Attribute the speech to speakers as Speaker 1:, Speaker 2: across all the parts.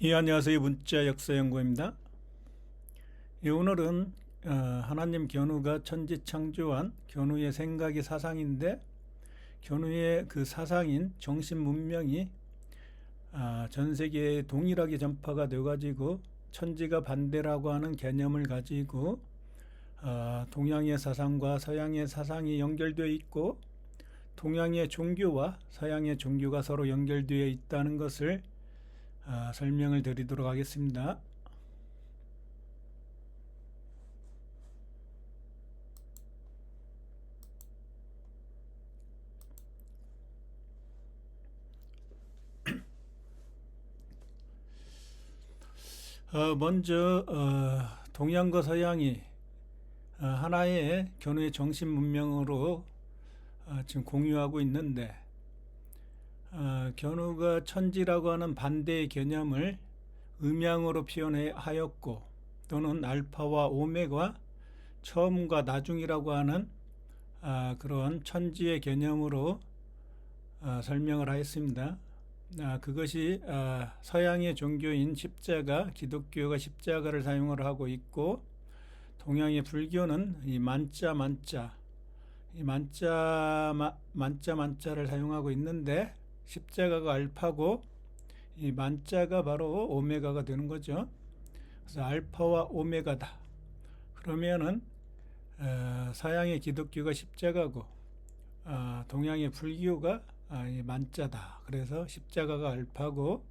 Speaker 1: 예, 안녕하세요. 문자 역사 연구입니다. 예, 오늘은 하나님 견우가 천지 창조한 견우의 생각이 사상인데, 견우의 그 사상인 정신 문명이 전 세계에 동일하게 전파가 되어가지고 천지가 반대라고 하는 개념을 가지고 동양의 사상과 서양의 사상이 연결되어 있고, 동양의 종교와 서양의 종교가 서로 연결되어 있다는 것을 설명을 드리도록 하겠습니다. 먼저 동양과 서양이 하나의 견우의 정신 문명으로 지금 공유하고 있는데, 견우가 천지라고 하는 반대의 개념을 음양으로 표현하였고, 또는 알파와 오메가, 처음과 나중이라고 하는 그런 천지의 개념으로 설명을 하였습니다. 그것이 서양의 종교인 십자가, 기독교가 십자가를 사용을 하고 있고, 동양의 불교는 이 만자를 사용하고 있는데, 십자가가 알파고 이 만자가 바로 오메가가 되는 거죠. 그래서 알파와 오메가다. 그러면은 서양의 기독교가 십자가고 동양의 불교가 이 만자다. 그래서 십자가가 알파고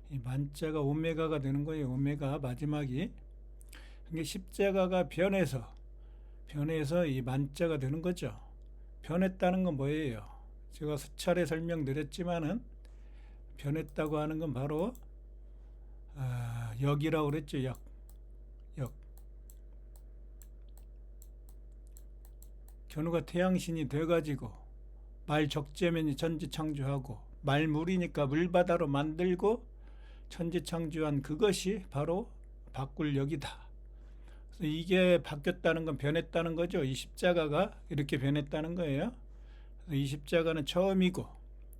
Speaker 1: 이 만자가 오메가가 되는 거예요. 오메가 마지막이. 그러니까 십자가가 변해서 이 만자가 되는 거죠. 변했다는 건 뭐예요? 제가 수차례 설명드렸지만은, 변했다고 하는 건 바로 역이라고 그랬죠. 역. 견우가 태양신이 돼가지고 말 적재면이 천지 창조하고, 말물이니까 물바다로 만들고 천지 창조한 그것이 바로 바꿀 역이다. 그래서 이게 바뀌었다는 건 변했다는 거죠. 이 십자가가 이렇게 변했다는 거예요. 그래서 이 십자가는 처음이고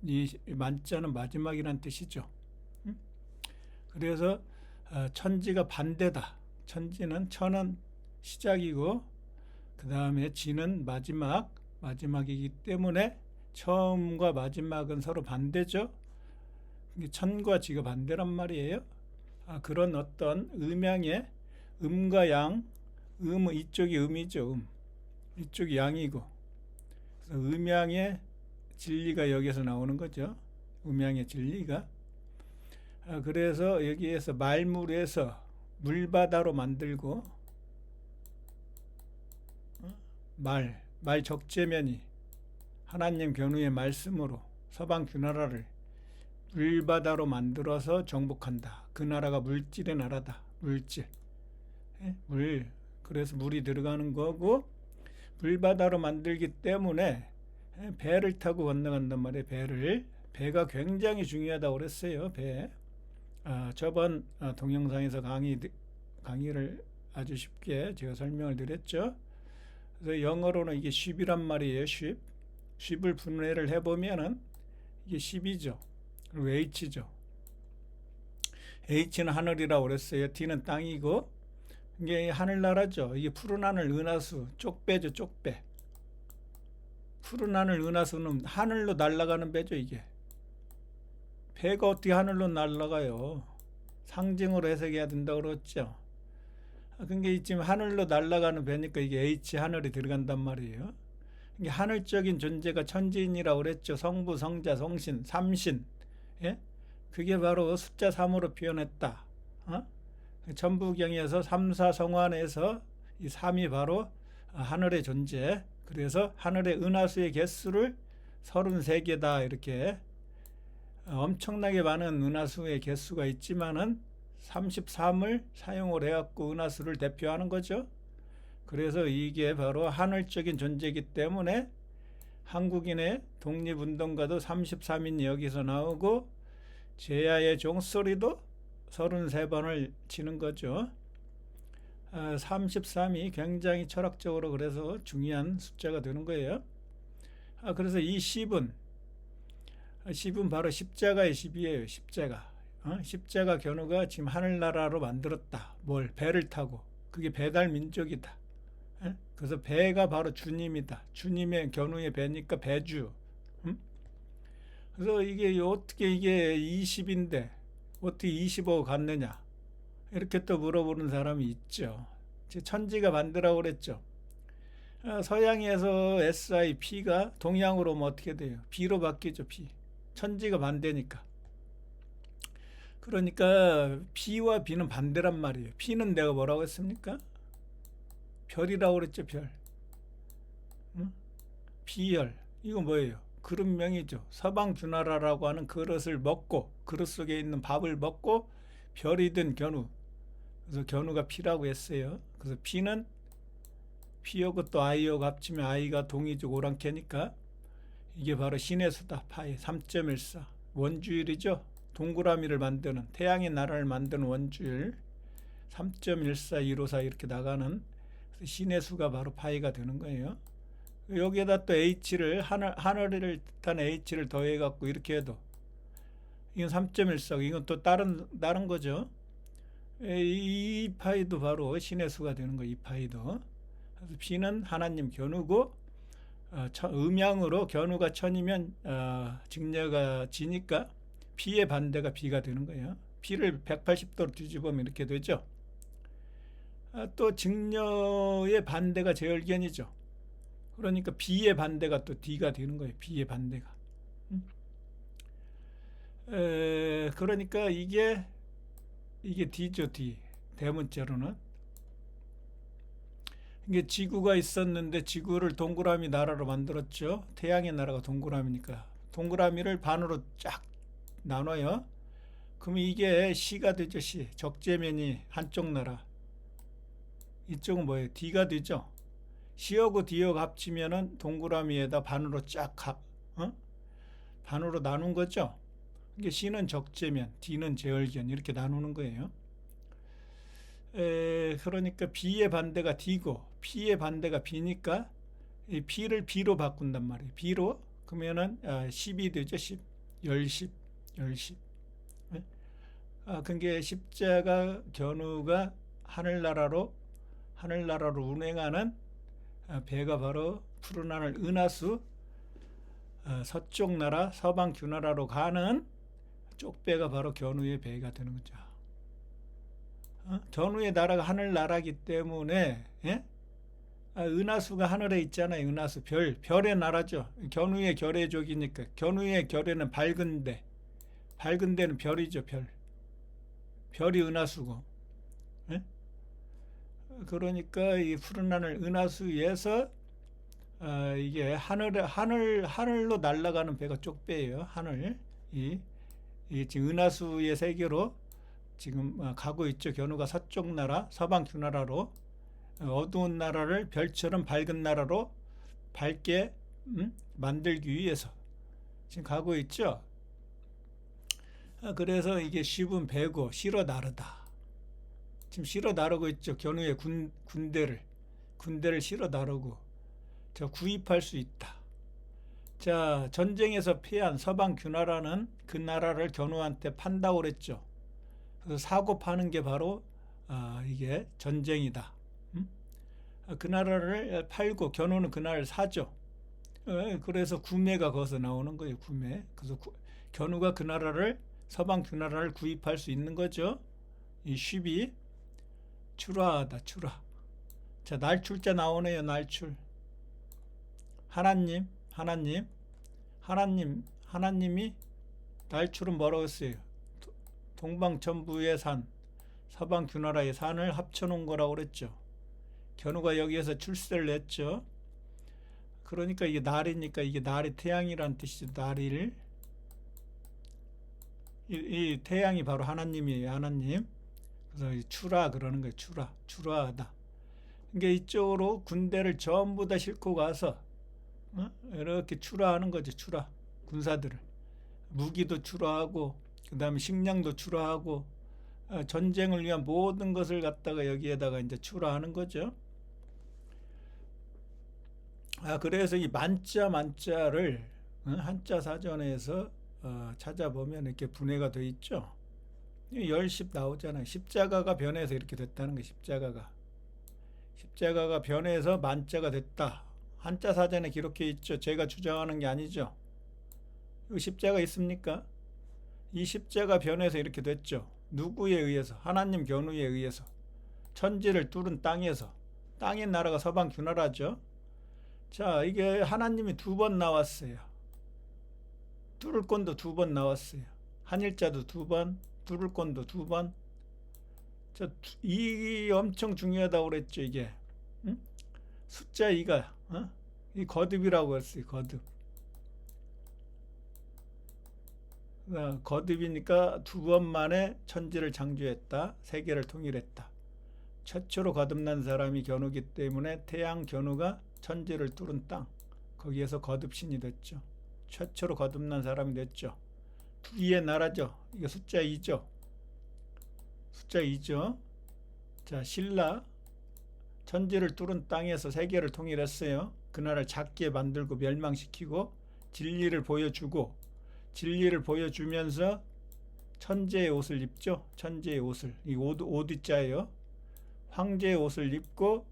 Speaker 1: 이 만자는 마지막이란 뜻이죠. 그래서 천지가 반대다. 천지는 천은 시작이고 그 다음에 지는 마지막이기 때문에 처음과 마지막은 서로 반대죠. 천과 지가 반대란 말이에요. 그런 어떤 음양의 음과 양, 음은 이쪽이 음이죠. 이쪽이 양이고, 그래서 음양의 진리가 여기서 나오는 거죠. 음양의 진리가. 그래서 여기에서 말물에서 물바다로 만들고, 말 적재면이 하나님 견우의 말씀으로 서방 그 나라를 물바다로 만들어서 정복한다. 그 나라가 물질의 나라다. 물질. 그래서 물이 들어가는 거고, 물바다로 만들기 때문에 배를 타고 건너간단 말이에요. 배가 굉장히 중요하다고 그랬어요. 배. 저번 동영상에서 강의를 아주 쉽게 제가 설명을 드렸죠. 그래서 영어로는 이게 ship이란 말이에요. ship을 분해를 해보면은 이게 ship이죠. 그리고 H죠. H는 하늘이라고 그랬어요. T는 땅이고, 이게 하늘나라죠. 이게 푸른 하늘, 은하수, 쪽배죠. 쪽배. 푸른 하늘, 은하수는 하늘로 날아가는 배죠. 이게 배가 어떻게 하늘로 날아가요? 상징으로 해석해야 된다고 그랬죠. 그게 지금 하늘로 날아가는 배니까 이게 H, 하늘이 들어간단 말이에요. 이게 하늘적인 존재가 천지인이라고 그랬죠. 성부, 성자, 성신, 삼신. 예? 그게 바로 숫자 3으로 표현했다. 천부경에서 삼사성환에서 이 3이 바로 하늘의 존재. 그래서 하늘의 은하수의 개수를 33개다. 이렇게 엄청나게 많은 은하수의 개수가 있지만은 33을 사용을 해갖고 은하수를 대표하는 거죠. 그래서 이게 바로 하늘적인 존재이기 때문에 한국인의 독립운동가도 33인이 여기서 나오고, 제야의 종소리도 33번을 치는 거죠. 33이 굉장히 철학적으로 그래서 중요한 숫자가 되는 거예요. 그래서 이 10은 바로 십자가의 10이에요. 십자가. 십자가 견우가 지금 하늘나라로 만들었다. 뭘? 배를 타고. 그게 배달 민족이다. 그래서 배가 바로 주님이다. 주님의 견우의 배니까 배주. 그래서 이게 어떻게 이게 20인데 어떻게 25 갔느냐? 이렇게 또 물어보는 사람이 있죠. 천지가 반대라고 그랬죠. 서양에서 SI, P가 동양으로 오면 어떻게 돼요? B로 바뀌죠, B. 천지가 반대니까. 그러니까 B와 B는 반대란 말이에요. P는 내가 뭐라고 했습니까? 별이라고 그랬죠, 별. 비열. 이거 뭐예요? 그릇명이죠. 서방주나라라고 하는 그릇을 먹고, 그릇 속에 있는 밥을 먹고 별이 된 견우. 그래서 견우가 P라고 했어요. 그래서 P는 P하고 또 I하고 합치면 I가 동이죠. 오랑캐니까 이게 바로 신의 수다. 파이 3.14 원주율이죠. 동그라미를 만드는 태양의 나라를 만드는 원주율 3.14254 이렇게 나가는 신의 수가 바로 파이가 되는 거예요. 여기에다 또 H를 하늘을 뜻한 H를 더해 갖고 이렇게 해도 이건 3.14 이건 또 다른 거죠. 이 파이도 바로 신의 수가 되는 거예요. 이 파이도. 그래서 B는 하나님 견우고 음양으로 견우가 천이면 직녀가 지니까 B의 반대가 B가 되는 거예요. B를 180도로 뒤집으면 이렇게 되죠. 또 직녀의 반대가 제열견이죠. 그러니까 B의 반대가 또 D가 되는 거예요. B의 반대가. 그러니까 이게 D죠. D. 대문자로는. 이게 지구가 있었는데 지구를 동그라미 나라로 만들었죠. 태양의 나라가 동그라미니까. 동그라미를 반으로 쫙 나눠요. 그럼 이게 C가 되죠. C. 적재면이 한쪽 나라. 이쪽은 뭐예요? D가 되죠. C하고 D하고 합치면은 동그라미에다 반으로 쫙 반으로 나눈 거죠. 이게 C는 적재면, D는 제열견 이렇게 나누는 거예요. 그러니까 B의 반대가 D고 P의 반대가 B니까 이 P를 B로 바꾼단 말이에요. B로 그러면은 10이 되죠. 10, 10, 10. 그게 십자가 견우가 하늘나라로 운행하는 배가 바로 푸른 하늘 은하수 서쪽 나라 서방 규나라로 가는 쪽배가 바로 견우의 배가 되는 거죠. 견우의 나라가 하늘나라기 때문에 은하수가 하늘에 있잖아요. 은하수 별의 나라죠. 견우의 결의족이니까 견우의 결의는 밝은 데는 별이죠. 별이 은하수고. 그러니까 이 푸른 하늘 은하수에서 이게 하늘로 날아가는 배가 쪽배예요. 하늘 이 지금 은하수의 세계로 지금 가고 있죠. 견우가 서쪽 나라, 서방 규나라로 어두운 나라를 별처럼 밝은 나라로 밝게 만들기 위해서 지금 가고 있죠. 그래서 이게 쉽은 배고 실어 나르다. 지금 실어 나르고 있죠. 견우의 군대를 실어 나르고 구입할 수 있다. 자, 전쟁에서 패한 서방 규나라는 그 나라를 견우한테 판다고 그랬죠. 그래서 사고 파는 게 바로 이게 전쟁이다. 그 나라를 팔고 견우는 그 나라를 사죠. 그래서 구매가 거기서 나오는 거예요. 구매. 그래서 견우가 그 나라를 서방 규나라를 구입할 수 있는 거죠. 이 쉽이 출하하다. 출하. 자, 날출자 나오네요. 날출. 하나님이 날출은 뭐라고 했어요? 동방천부의 산, 서방 규나라의 산을 합쳐놓은 거라고 그랬죠. 견우가 여기에서 출세를 했죠. 그러니까 이게 날이니까 이게 날이 태양이란 뜻이죠. 날일. 이 태양이 바로 하나님이에요. 하나님. 그래서 출하 그러는 거예요. 출하하다. 그러니까 이쪽으로 군대를 전부 다 싣고 가서 이렇게 출하하는 거죠. 출하. 군사들을. 무기도 출하하고 그 다음에 식량도 출하하고 전쟁을 위한 모든 것을 갖다가 여기에다가 이제 출하하는 거죠. 그래서 이 만자를 한자 사전에서 찾아보면 이렇게 분해가 되어 있죠. 열십 나오잖아요. 십자가가 변해서 이렇게 됐다는 거. 십자가가 변해서 만자가 됐다. 한자 사전에 기록해 있죠. 제가 주장하는 게 아니죠. 이 십자가 있습니까? 이 십자가 변해서 이렇게 됐죠. 누구에 의해서? 하나님 견우에 의해서. 천지를 뚫은 땅에서. 땅의 나라가 서방 규나라죠. 자, 이게 하나님이 두 번 나왔어요. 뚫을 건도 두 번 나왔어요. 한일자도 두 번, 뚫을 건도 두 번. 자, 이 엄청 중요하다고 그랬죠, 이게. 응? 숫자 2가, 이 거듭이라고 했어요, 거듭. 거듭이니까 두 번 만에 천지를 창조했다. 세계를 통일했다. 최초로 거듭난 사람이 견우기 때문에 태양 견우가 천지를 뚫은 땅, 거기에서 거듭신이 됐죠. 최초로 거듭난 사람이 됐죠. 두의 나라죠. 이게 숫자 2죠. 숫자 2죠. 자, 신라 천지를 뚫은 땅에서 세계를 통일했어요. 그 나라를 작게 만들고 멸망시키고 진리를 보여주면서 천재의 옷을 입죠. 천재의 옷을. 이 오드자예요. 황제의 옷을 입고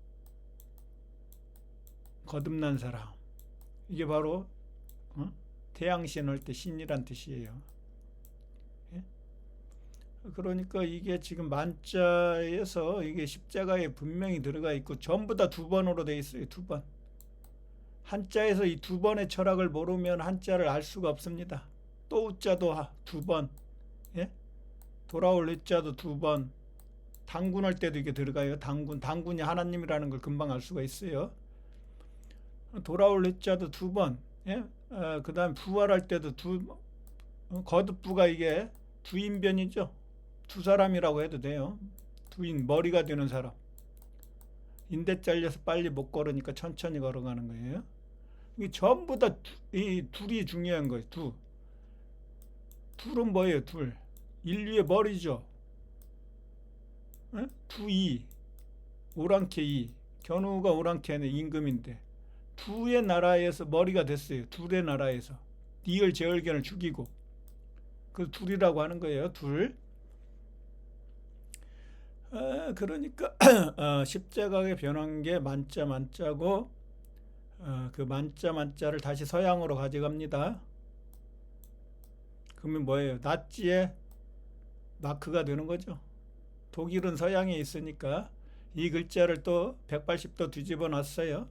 Speaker 1: 거듭난 사람. 이게 바로 태양신 할 때 신이란 뜻이에요. 예? 그러니까 이게 지금 만자에서 이게 십자가에 분명히 들어가 있고 전부 다 두 번으로 돼 있어요. 두 번. 한자에서 이 두 번의 철학을 모르면 한자를 알 수가 없습니다. 또 우자도 두 번. 예? 돌아올 의자도 두 번. 당군할 때도 이게 들어가요. 당군이 하나님이라는 걸 금방 알 수가 있어요. 돌아올 의자도 두 번. 예? 그 다음 부활할 때도 거듭부가 이게 두인변이죠. 두 사람이라고 해도 돼요. 두인, 머리가 되는 사람. 인대 잘려서 빨리 못 걸으니까 천천히 걸어가는 거예요. 이게 전부 다 이 둘이 중요한 거예요. 둘은 뭐예요? 둘. 인류의 머리죠. 예? 두이. 오랑캐 이. 견우가 오랑캐는 임금인데 두의 나라에서 머리가 됐어요. 둘의 나라에서. 니을 제얼견을 죽이고. 그 둘이라고 하는 거예요. 둘. 그러니까 십자가에 변한 게 만자고 그 만자를 다시 서양으로 가져갑니다. 그러면 뭐예요? 나치의 마크가 되는 거죠. 독일은 서양에 있으니까 이 글자를 또 180도 뒤집어 놨어요.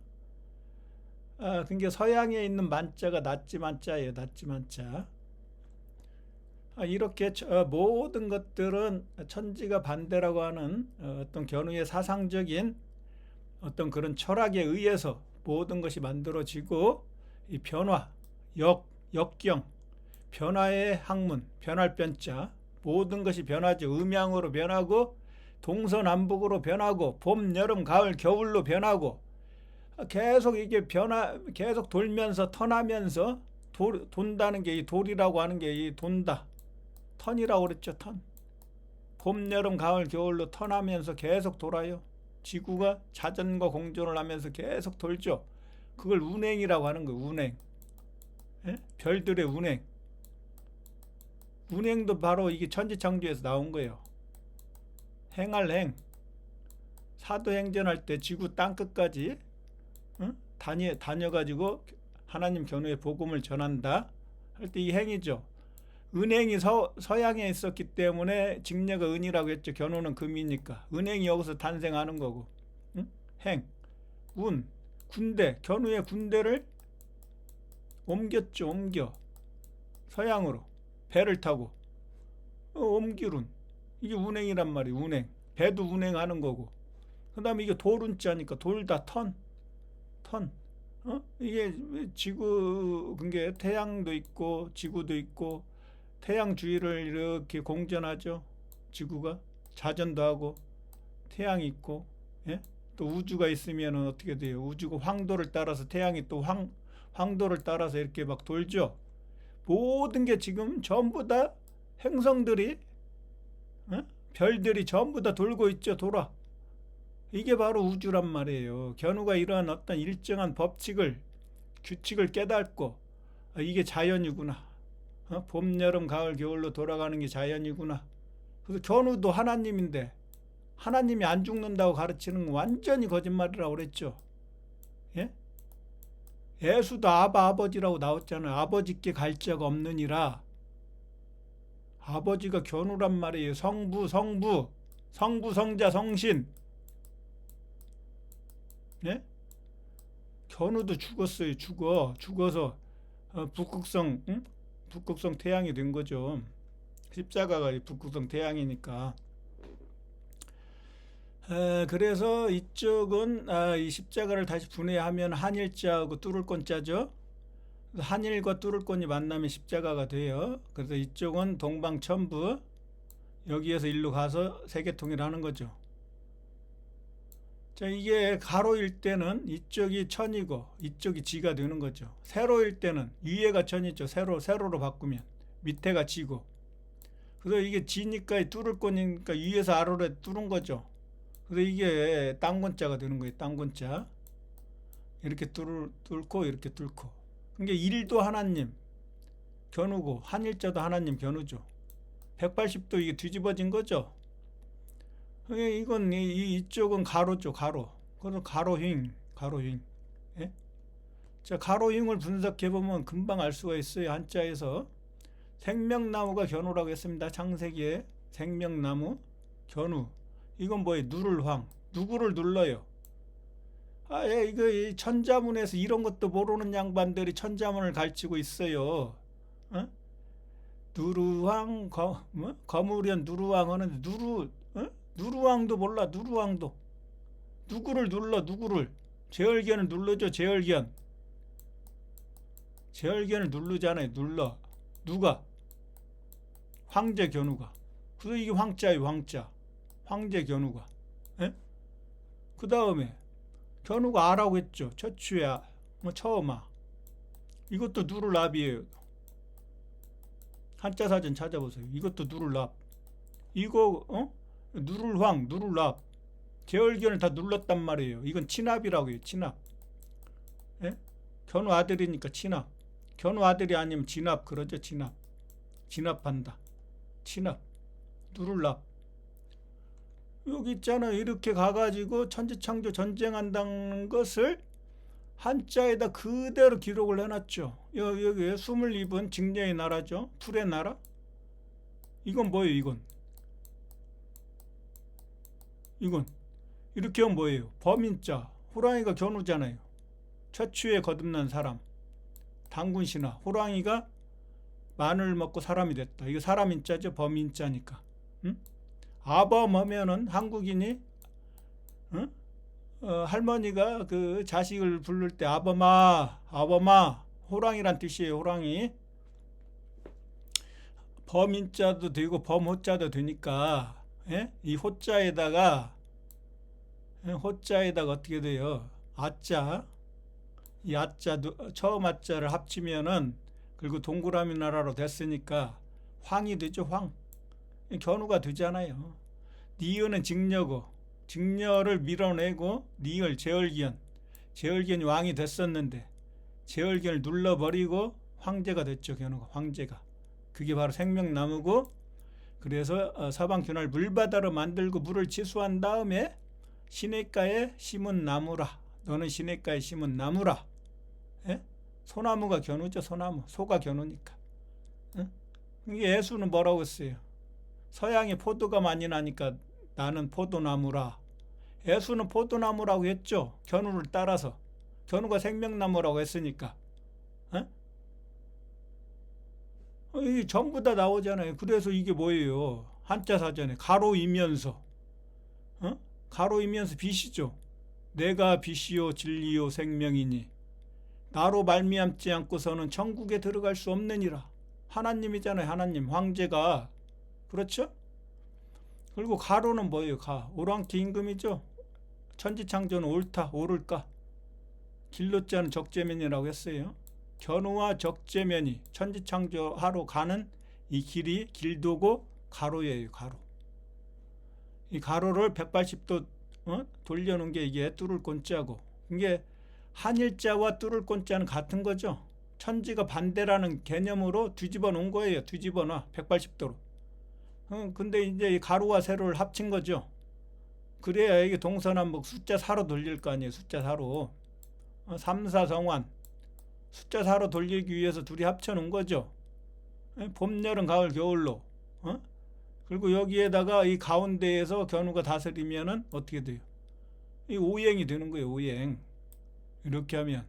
Speaker 1: 그러니까 서양에 있는 만자가 나치 만자예요. 나치 만자. 이렇게 모든 것들은 천지가 반대라고 하는 어떤 견우의 사상적인 어떤 그런 철학에 의해서 모든 것이 만들어지고 이 변화, 역경, 변화의 학문, 변할 변자, 모든 것이 변하죠. 음양으로 변하고 동서남북으로 변하고 봄, 여름, 가을, 겨울로 변하고 계속 이게 계속 돌면서 턴하면서 돈다는 게 이 돌이라고 하는 게 이 돈다. 턴이라고 그랬죠. 턴. 봄, 여름, 가을, 겨울로 턴하면서 계속 돌아요. 지구가 자전거 공전을 하면서 계속 돌죠. 그걸 운행이라고 하는 거예요. 운행. 예? 별들의 운행. 운행도 바로 이게 천지창조에서 나온 거예요. 행할 행. 사도행전할 때 지구 땅끝까지 다녀가지고 하나님 견우의 복음을 전한다 할 때 이 행이죠. 은행이 서양에 있었기 때문에 직녀가 은이라고 했죠. 견우는 금이니까. 은행이 여기서 탄생하는 거고. 행, 운, 군대. 견우의 군대를 옮겼죠. 서양으로. 배를 타고. 옮기룬. 이게 운행이란 말이에요. 운행. 배도 운행하는 거고. 그 다음에 이게 돌운자니까 돌다 턴. 이게 지구, 그게 태양도 있고 지구도 있고 태양 주위를 이렇게 공전하죠. 지구가 자전도 하고 태양이 있고, 예? 또 우주가 있으면 어떻게 돼요? 우주가 황도를 따라서 태양이 또 황도를 따라서 이렇게 막 돌죠. 모든 게 지금 전부 다 행성들이, 별들이 전부 다 돌고 있죠. 돌아. 이게 바로 우주란 말이에요. 견우가 이러한 어떤 일정한 규칙을 깨닫고 이게 자연이구나. 봄, 여름, 가을, 겨울로 돌아가는 게 자연이구나. 그래서 견우도 하나님인데 하나님이 안 죽는다고 가르치는 건 완전히 거짓말이라고 그랬죠. 예? 예수도 아버지라고 나왔잖아요. 아버지께 갈 자가 없느니라. 아버지가 견우란 말이에요. 성부, 성자, 성신. 예? 견우도 죽었어요. 죽어서 북극성, 응? 북극성 태양이 된 거죠. 십자가가 북극성 태양이니까. 그래서 이쪽은 이 십자가를 다시 분해하면 한일자하고 뚫을권자죠. 한일과 뚫을권이 만나면 십자가가 돼요. 그래서 이쪽은 동방천부, 여기에서 일로 가서 세계통일하는 거죠. 자, 이게 가로일 때는 이쪽이 천이고 이쪽이 지가 되는 거죠. 세로일 때는 위에가 천이죠. 세로로 바꾸면 밑에가 지고. 그래서 이게 지니까 뚫을권이니까 위에서 아래로 뚫은 거죠. 그래서 이게 땅권자가 되는 거예요. 땅권자. 이렇게 뚫고 이렇게 뚫고. 그게 일도 하나님 견우고 한일자도 하나님 견우죠. 180도 이게 뒤집어진 거죠. 이건 이쪽은 가로죠. 가로. 그래서 가로휭. 예? 자, 가로휭을 분석해 보면 금방 알 수가 있어요. 한자에서 생명나무가 견우라고 했습니다. 창세기에 생명나무 견우. 이건 뭐예요? 누를 황. 누구를 눌러요? 이거 천자문에서 이런 것도 모르는 양반들이 천자문을 가르치고 있어요. 어? 누르황, 거무련 누르황 하는데 누르황도 몰라. 누르황도. 누구를 눌러, 누구를. 제얼견을 눌러줘, 제얼견. 제얼견을 누르잖아요, 눌러. 누가? 황제 견우가. 그래서 이게 황자예요, 황자. 황제 견우가. 예? 그 다음에 견우가 아라고 했죠. 처추야, 처음아. 이것도 누를랍이에요. 한자 사전 찾아보세요. 이것도 누를랍. 이거 누를황, 누를랍. 제얼견을 다 눌렀단 말이에요. 이건 친합이라고 해요. 친합. 예? 견우 아들이니까 친합. 견우 아들이 아니면 진합 그러죠. 진합. 진합한다. 친합. 누를랍. 여기 있잖아요. 이렇게 가가지고 천지창조 전쟁한다는 것을 한자에다 그대로 기록을 해놨죠. 여기에 숨을 입은 직녀의 나라죠. 풀의 나라. 이건 뭐예요? 이건 이렇게 하면 뭐예요? 범인자. 호랑이가 견우잖아요. 처추에 거듭난 사람. 당군신화. 호랑이가 마늘 먹고 사람이 됐다. 이거 사람인자죠. 범인자니까. 응? 아범 하면은 한국인이 할머니가 그 자식을 부를 때 아범아 호랑이란 뜻이에요. 호랑이. 범인자도 되고 범호자도 되니까 이 호자에다가 어떻게 돼요? 아자. 이 아자 처음 아자를 합치면은 그리고 동그라미 나라로 됐으니까 황이 되죠. 황. 견우가 되잖아요. 니은은 직녀고 직녀를 밀어내고 니을 제얼견이 왕이 됐었는데 제얼견을 눌러버리고 황제가 됐죠. 견우가 황제가. 그게 바로 생명나무고 그래서 서방균을 물바다로 만들고 물을 치수한 다음에 시냇가에 심은 나무라. 너는 시냇가에 심은 나무라. 예? 소나무가 견우죠. 소나무. 소가 견우니까. 이게 예수는 뭐라고 했어요? 서양에 포도가 많이 나니까 나는 포도나무라. 예수는 포도나무라고 했죠. 견우를 따라서. 견우가 생명나무라고 했으니까. 이게 전부 다 나오잖아요. 그래서 이게 뭐예요? 한자 사전에 가로이면서. 가로이면서 빛이죠. 내가 빛이요 진리요 생명이니 나로 말미암지 않고서는 천국에 들어갈 수 없느니라. 하나님이잖아요. 하나님. 황제가. 그렇죠? 그리고 가로는 뭐예요? 오랑캐 임금이죠. 천지창조는 옳다, 옳을까? 길로자는 적재면이라고 했어요. 견우와 적재면이 천지창조하러 가는 이 길이 길도고 가로예요. 가로. 이 가로를 180도 돌려놓은 게 이게 뚫을권자고, 이게 한일자와 뚫을권자는 같은 거죠. 천지가 반대라는 개념으로 뒤집어 놓은 거예요. 뒤집어 놔 180도로. 근데 이제 이 가로와 세로를 합친 거죠. 그래야 이게 동서남북 숫자 4로 돌릴 거 아니에요. 숫자 4로. 3, 4 정환. 숫자 4로 돌리기 위해서 둘이 합쳐놓은 거죠. 봄, 여름, 가을, 겨울로. 그리고 여기에다가 이 가운데에서 견우가 다스리면은 어떻게 돼요? 이 오행이 되는 거예요. 오행. 이렇게 하면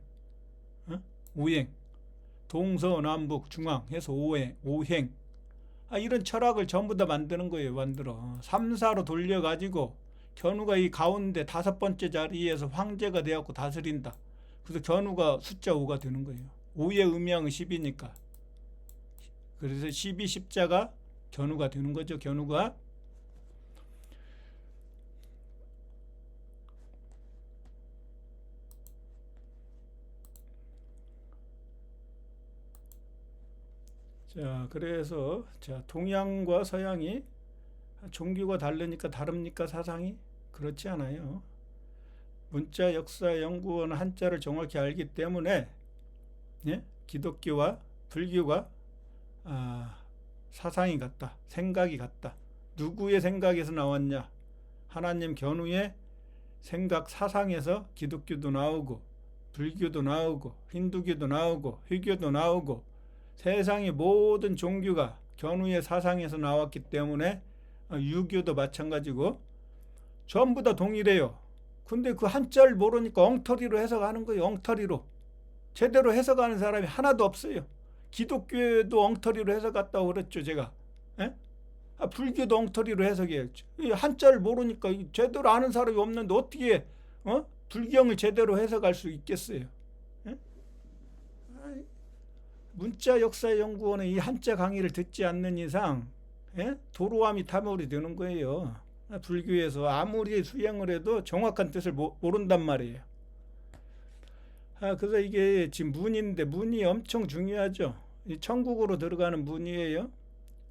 Speaker 1: 오행. 동서남북 중앙 해서 오행. 이런 철학을 전부 다 만드는 거예요. 만들어 3, 4로 돌려가지고 견우가 이 가운데 5번째 자리에서 황제가 되었고 다스린다. 그래서 견우가 숫자 5가 되는 거예요. 5의 음양은 10이니까. 그래서 12 십자가 견우가 되는 거죠. 견우가. 자, 그래서 동양과 서양이 종교가 다르니까 다릅니까? 사상이? 그렇지 않아요. 문자 역사 연구원은 한자를 정확히 알기 때문에 기독교와 불교가 사상이 같다. 생각이 같다. 누구의 생각에서 나왔냐? 하나님 견우의 생각 사상에서 기독교도 나오고 불교도 나오고 힌두교도 나오고 회교도 나오고 세상의 모든 종교가 견우의 사상에서 나왔기 때문에 유교도 마찬가지고 전부 다 동일해요. 근데 그 한자를 모르니까 엉터리로 해석하는 거예요. 엉터리로. 제대로 해석하는 사람이 하나도 없어요. 기독교도 엉터리로 해석했다고 그랬죠, 제가. 불교도 엉터리로 해석해요. 한자를 모르니까 제대로 아는 사람이 없는데 어떻게 불경을 제대로 해석할 수 있겠어요? 문자 역사 연구원의 이 한자 강의를 듣지 않는 이상 도로함이 타물이 되는 거예요. 불교에서 아무리 수행을 해도 정확한 뜻을 모른단 말이에요. 그래서 이게 지금 문인데 문이 엄청 중요하죠. 천국으로 들어가는 문이에요.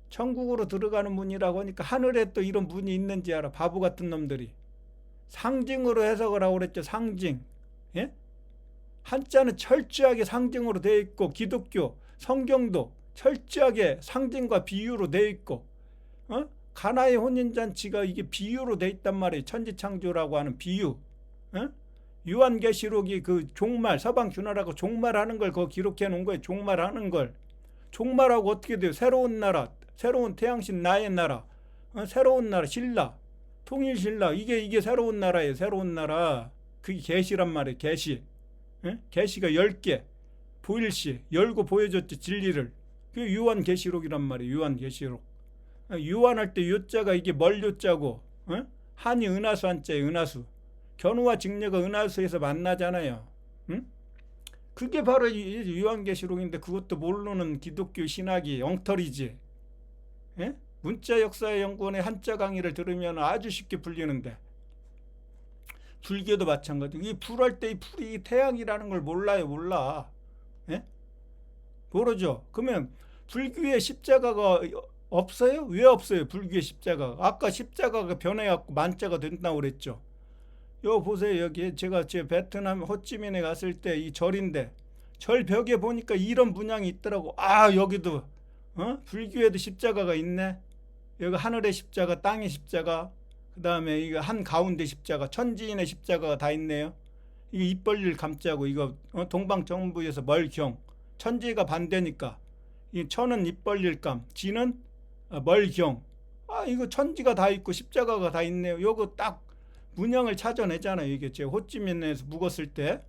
Speaker 1: 천국으로 들어가는 문이라고 하니까 하늘에 또 이런 문이 있는지 알아. 바보 같은 놈들이. 상징으로 해석을 하고 그랬죠. 상징. 한자는 철저하게 상징으로 되어 있고 기독교, 성경도 철저하게 상징과 비유로 되어 있고 가나의 혼인잔치가 이게 비유로 되어 있단 말이에요. 천지창조라고 하는 비유. 요한계시록이 그 종말, 서방주나라고 종말하는 걸 그거 기록해 놓은 거예요. 종말하는 걸. 종말하고 어떻게 돼요? 새로운 나라, 새로운 태양신 나의 나라, 새로운 나라, 신라, 통일신라. 이게 새로운 나라예요. 새로운 나라. 그게 계시란 말이에요. 계시. 계시가 10개 보일시 열고 보여줬지 진리를. 그게 요한계시록이란 말이에요. 요한계시록. 요한할 때 요자가 이게 멀 요자고 한이 은하수 한자예요. 은하수. 견우와 직녀가 은하수에서 만나잖아요. 그게 바로 요한계시록인데 그것도 모르는 기독교 신학이 엉터리지. 문자 역사 연구원의 한자 강의를 들으면 아주 쉽게 풀리는데 불교도 마찬가지고 이 불할 때 이 불이 태양이라는 걸 몰라. 모르죠. 그러면 불교의 십자가가 없어요? 왜 없어요? 불교의 십자가. 아까 십자가가 변해갖고 만자가 된다고 그랬죠. 요 보세요. 여기 제가 베트남 호찌민에 갔을 때 이 절인데 절 벽에 보니까 이런 문양이 있더라고. 여기도 불교에도 십자가가 있네. 여기 하늘의 십자가, 땅의 십자가, 그 다음에 이거 한 가운데 십자가, 천지인의 십자가가 다 있네요. 이게 입 벌릴 감자고 이거 동방정부에서 멀경. 천지가 반대니까 이 천은 입 벌릴 감, 지는 멀경. 이거 천지가 다 있고 십자가가 다 있네요. 요거 딱 문양을 찾아내잖아요. 이게 제가 호찌민에서 묵었을 때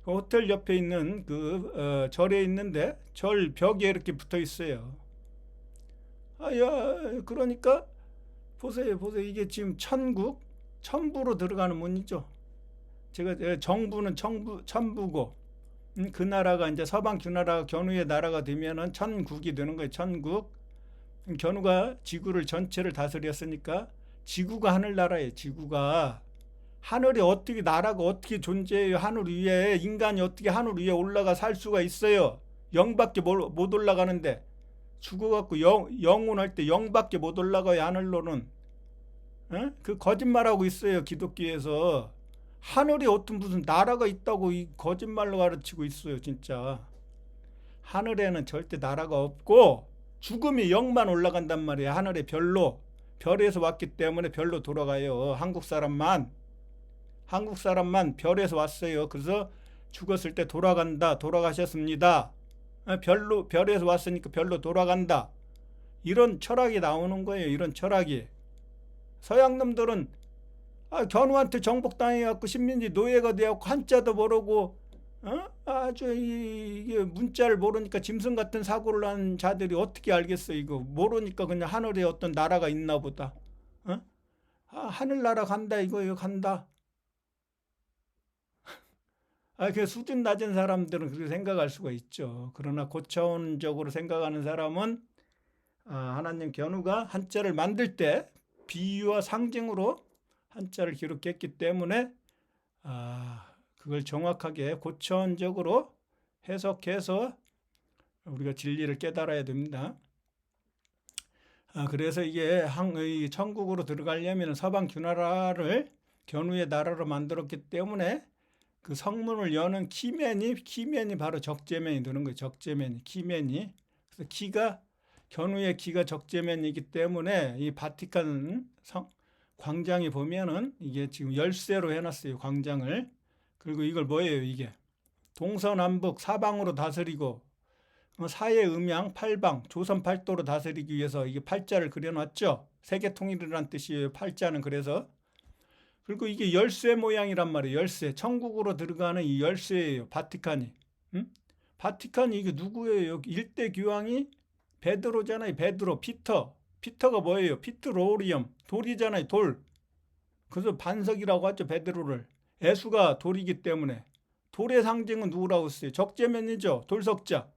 Speaker 1: 그 호텔 옆에 있는 그 절에 있는데 절 벽에 이렇게 붙어 있어요. 그러니까 보세요. 이게 지금 천국, 천부로 들어가는 문이죠. 제가 정부는 천부고 그 나라가 이제 서방주나라가 견우의 나라가 되면은 천국이 되는 거예요. 천국. 견우가 지구를 전체를 다스렸으니까 지구가 하늘나라예요. 지구가. 하늘에 어떻게 나라가 어떻게 존재해요? 하늘 위에 인간이 어떻게 하늘 위에 올라가 살 수가 있어요? 0밖에 못 올라가는데 죽어갖고 영혼할 때 0밖에 못 올라가요. 하늘로는. 그 거짓말하고 있어요. 기독교에서. 하늘에 어떤 무슨 나라가 있다고 이 거짓말로 가르치고 있어요. 진짜. 하늘에는 절대 나라가 없고 죽음이 0만 올라간단 말이에요. 하늘의 별로. 별에서 왔기 때문에 별로 돌아가요. 한국 사람만 별에서 왔어요. 그래서 죽었을 때 돌아간다, 돌아가셨습니다. 별에서 왔으니까 별로 돌아간다. 이런 철학이 나오는 거예요. 이런 철학이. 서양 놈들은 견우한테 정복당해갖고 식민지 노예가 되었고 한자도 모르고 아주 이게 문자를 모르니까 짐승 같은 사고를 한 자들이 어떻게 알겠어. 이거 모르니까 그냥 하늘에 어떤 나라가 있나 보다. 하늘나라 간다, 이거 간다. 그 수준 낮은 사람들은 그렇게 생각할 수가 있죠. 그러나 고차원적으로 생각하는 사람은 하나님 견우가 한자를 만들 때 비유와 상징으로 한자를 기록했기 때문에 그걸 정확하게 고차원적으로 해석해서 우리가 진리를 깨달아야 됩니다. 그래서 이게 천국으로 들어가려면 서방 규나라를 견우의 나라로 만들었기 때문에 그 성문을 여는 키맨이 바로 적재면이 되는 거예요. 적재면이, 키맨이. 그래서 견우의 키가 적재면이기 때문에 이 바티칸 광장에 보면은 이게 지금 열쇠로 해놨어요. 광장을. 그리고 이걸 뭐예요? 이게 동서남북 사방으로 다스리고 사해 음양 팔방 조선 팔도로 다스리기 위해서 이게 팔자를 그려놨죠. 세계 통일이라는 뜻이에요. 팔자는. 그래서 그리고 이게 열쇠 모양이란 말이에요. 열쇠. 천국으로 들어가는 이 열쇠예요. 바티칸이. 바티칸이 이게 누구예요? 일대 교황이 베드로잖아요. 베드로. 피터가 뭐예요? 피트로리엄. 돌이잖아요. 돌. 그래서 반석이라고 하죠. 베드로를. 예수가 돌이기 때문에. 돌의 상징은 누구라고 했어요? 적재면이죠. 돌석자.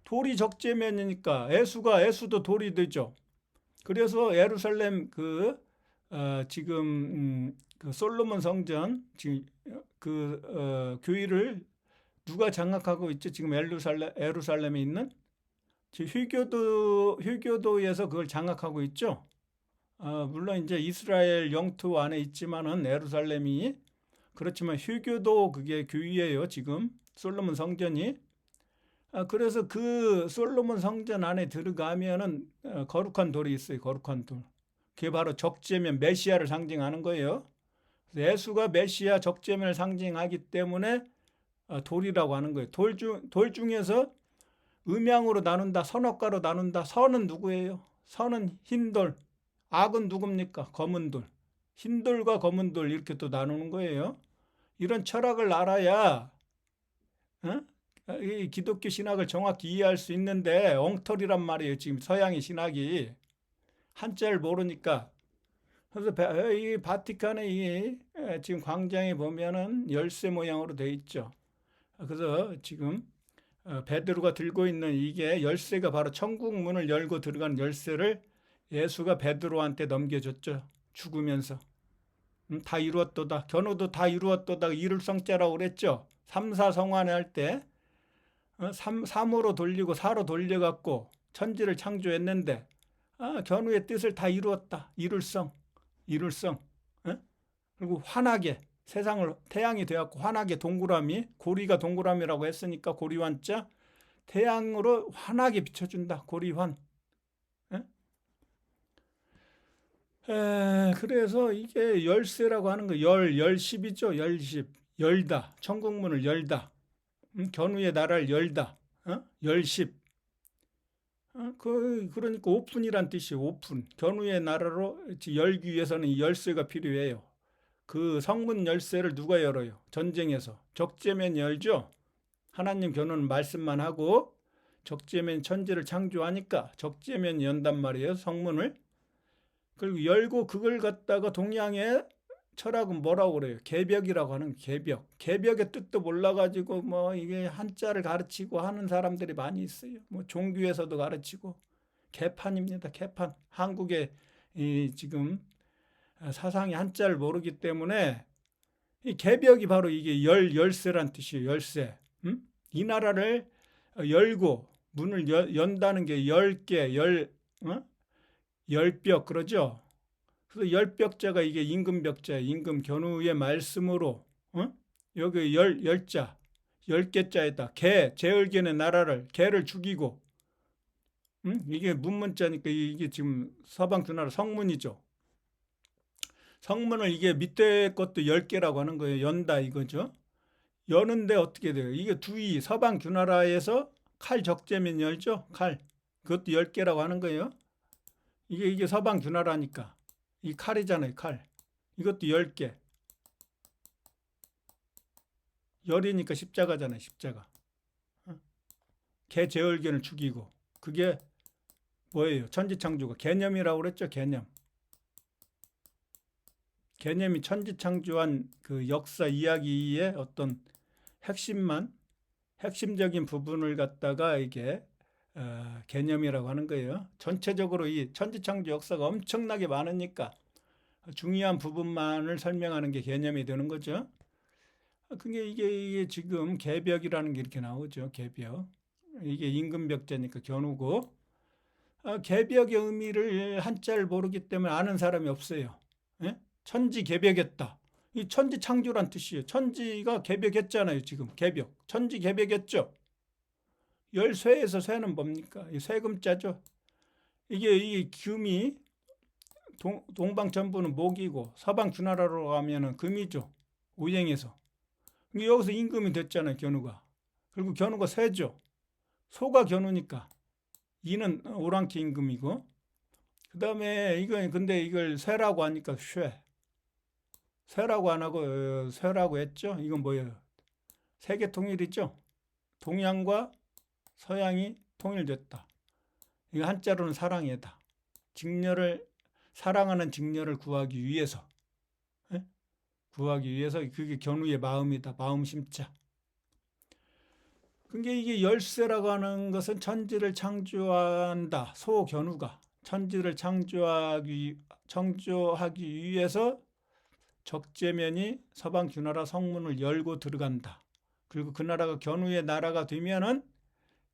Speaker 1: 돌이 적재면이니까 예수도 돌이 되죠. 그래서 예루살렘 지금 그 솔로몬 성전 지금 교회를 누가 장악하고 있죠? 지금 예루살렘에 있는 지금 휴교도에서 그걸 장악하고 있죠. 물론 이제 이스라엘 영토 안에 있지만은 예루살렘이 그렇지만 휴교도 그게 교회예요. 지금 솔로몬 성전이. 그래서 그 솔로몬 성전 안에 들어가면은 거룩한 돌이 있어요. 거룩한 돌. 그게 바로 적재면 메시아를 상징하는 거예요. 예수가 메시아 적재면을 상징하기 때문에 돌이라고 하는 거예요. 돌 중에서 음양으로 나눈다, 선악과로 나눈다. 선은 누구예요? 선은 흰돌. 악은 누굽니까? 검은돌. 흰돌과 검은돌 이렇게 또 나누는 거예요. 이런 철학을 알아야 이 기독교 신학을 정확히 이해할 수 있는데 엉터리란 말이에요. 지금 서양의 신학이. 한자를 모르니까. 그래서 이 바티칸의 지금 광장에 보면은 열쇠 모양으로 되어 있죠. 그래서 지금 베드로가 들고 있는 이게 열쇠가 바로 천국 문을 열고 들어가는 열쇠를 예수가 베드로한테 넘겨줬죠. 죽으면서. 다 이루었도다. 견우도 다 이루었도다. 이룰성자라고 그랬죠. 3사성환회 할 때 3으로 돌리고 4로 돌려갖고 천지를 창조했는데 견우의 뜻을 다 이루었다. 이룰성. 그리고 환하게 세상을 태양이 되었고 환하게 동그라미 고리가 동그라미라고 했으니까 고리환자 태양으로 환하게 비춰준다. 고리환. 그래서 이게 열쇠라고 하는 거 열십이죠. 열다. 천국문을 열다. 견우의 나라를 열다. 열십. 그러니까 오픈이란 뜻이에요. 오픈. 견우의 나라로 열기 위해서는 이 열쇠가 필요해요. 그 성문 열쇠를 누가 열어요? 전쟁에서. 적재면 열죠. 하나님 견우는 말씀만 하고 적재면 천지를 창조하니까 적재면 연단 말이에요. 성문을. 그리고 열고 그걸 갖다가 동양의 철학은 뭐라고 그래요? 개벽이라고 하는 개벽. 개벽의 뜻도 몰라가지고 뭐 이게 한자를 가르치고 하는 사람들이 많이 있어요. 뭐 종교에서도 가르치고 개판입니다. 개판. 한국의 이 지금 사상이 한자를 모르기 때문에 이 개벽이 바로 이게 열쇠란 뜻이에요. 열쇠. 이 나라를 열고 문을 연다는 게 10개, 열벽 그러죠. 그래서 열벽자가 이게 임금벽자예요. 임금 견우의 말씀으로 여기 열자 10개자에다 제을견의 나라를 개를 죽이고 이게 문문자니까 이게 지금 서방주나라 성문이죠. 성문을 이게 밑에 것도 10개라고 하는 거예요. 연다 이거죠. 여는데 어떻게 돼요? 이게 두이 서방주나라에서 칼 적재면 열죠. 칼. 그것도 10개라고 하는 거예요. 이게 서방주나라니까. 이 칼이잖아요. 칼. 이것도 10개. 열이니까 십자가잖아요. 십자가. 개제월견을 죽이고. 그게 뭐예요? 천지창조가 개념이라고 그랬죠. 개념. 개념이 천지창조한 그 역사 이야기의 어떤 핵심적인 부분을 갖다가 이게 개념이라고 하는 거예요. 전체적으로 이 천지창조 역사가 엄청나게 많으니까 중요한 부분만을 설명하는 게 개념이 되는 거죠. 그게 이게 지금 개벽이라는 게 이렇게 나오죠. 개벽. 이게 임금벽제니까 견우고. 개벽의 의미를 한자를 모르기 때문에 아는 사람이 없어요. 예? 천지 개벽했다. 이 천지 창조란 뜻이에요. 천지가 개벽했잖아요. 지금 개벽. 천지 개벽했죠. 열쇠에서 쇠는 뭡니까? 이 쇠금자죠. 이게 금이 동방 전부는 목이고 서방 주나라로 가면은 금이죠. 오행에서. 여기서 임금이 됐잖아요. 견우가. 그리고 견우가 쇠죠. 소가 견우니까 이는 오랑캐 임금이고. 그 다음에 근데 이걸 쇠라고 하니까 쇠라고 안 하고 쇠라고 했죠. 이건 뭐예요? 세계 통일이죠. 동양과 서양이 통일됐다. 이거 한자로는 사랑이다. 사랑하는 직녀를 구하기 위해서. 예? 구하기 위해서 그게 견우의 마음이다. 마음 심자. 그게 이게 열쇠라고 하는 것은 천지를 창조한다. 소견우가 천지를 창조하기 위해서 적재면이 서방주나라 성문을 열고 들어간다. 그리고 그 나라가 견우의 나라가 되면은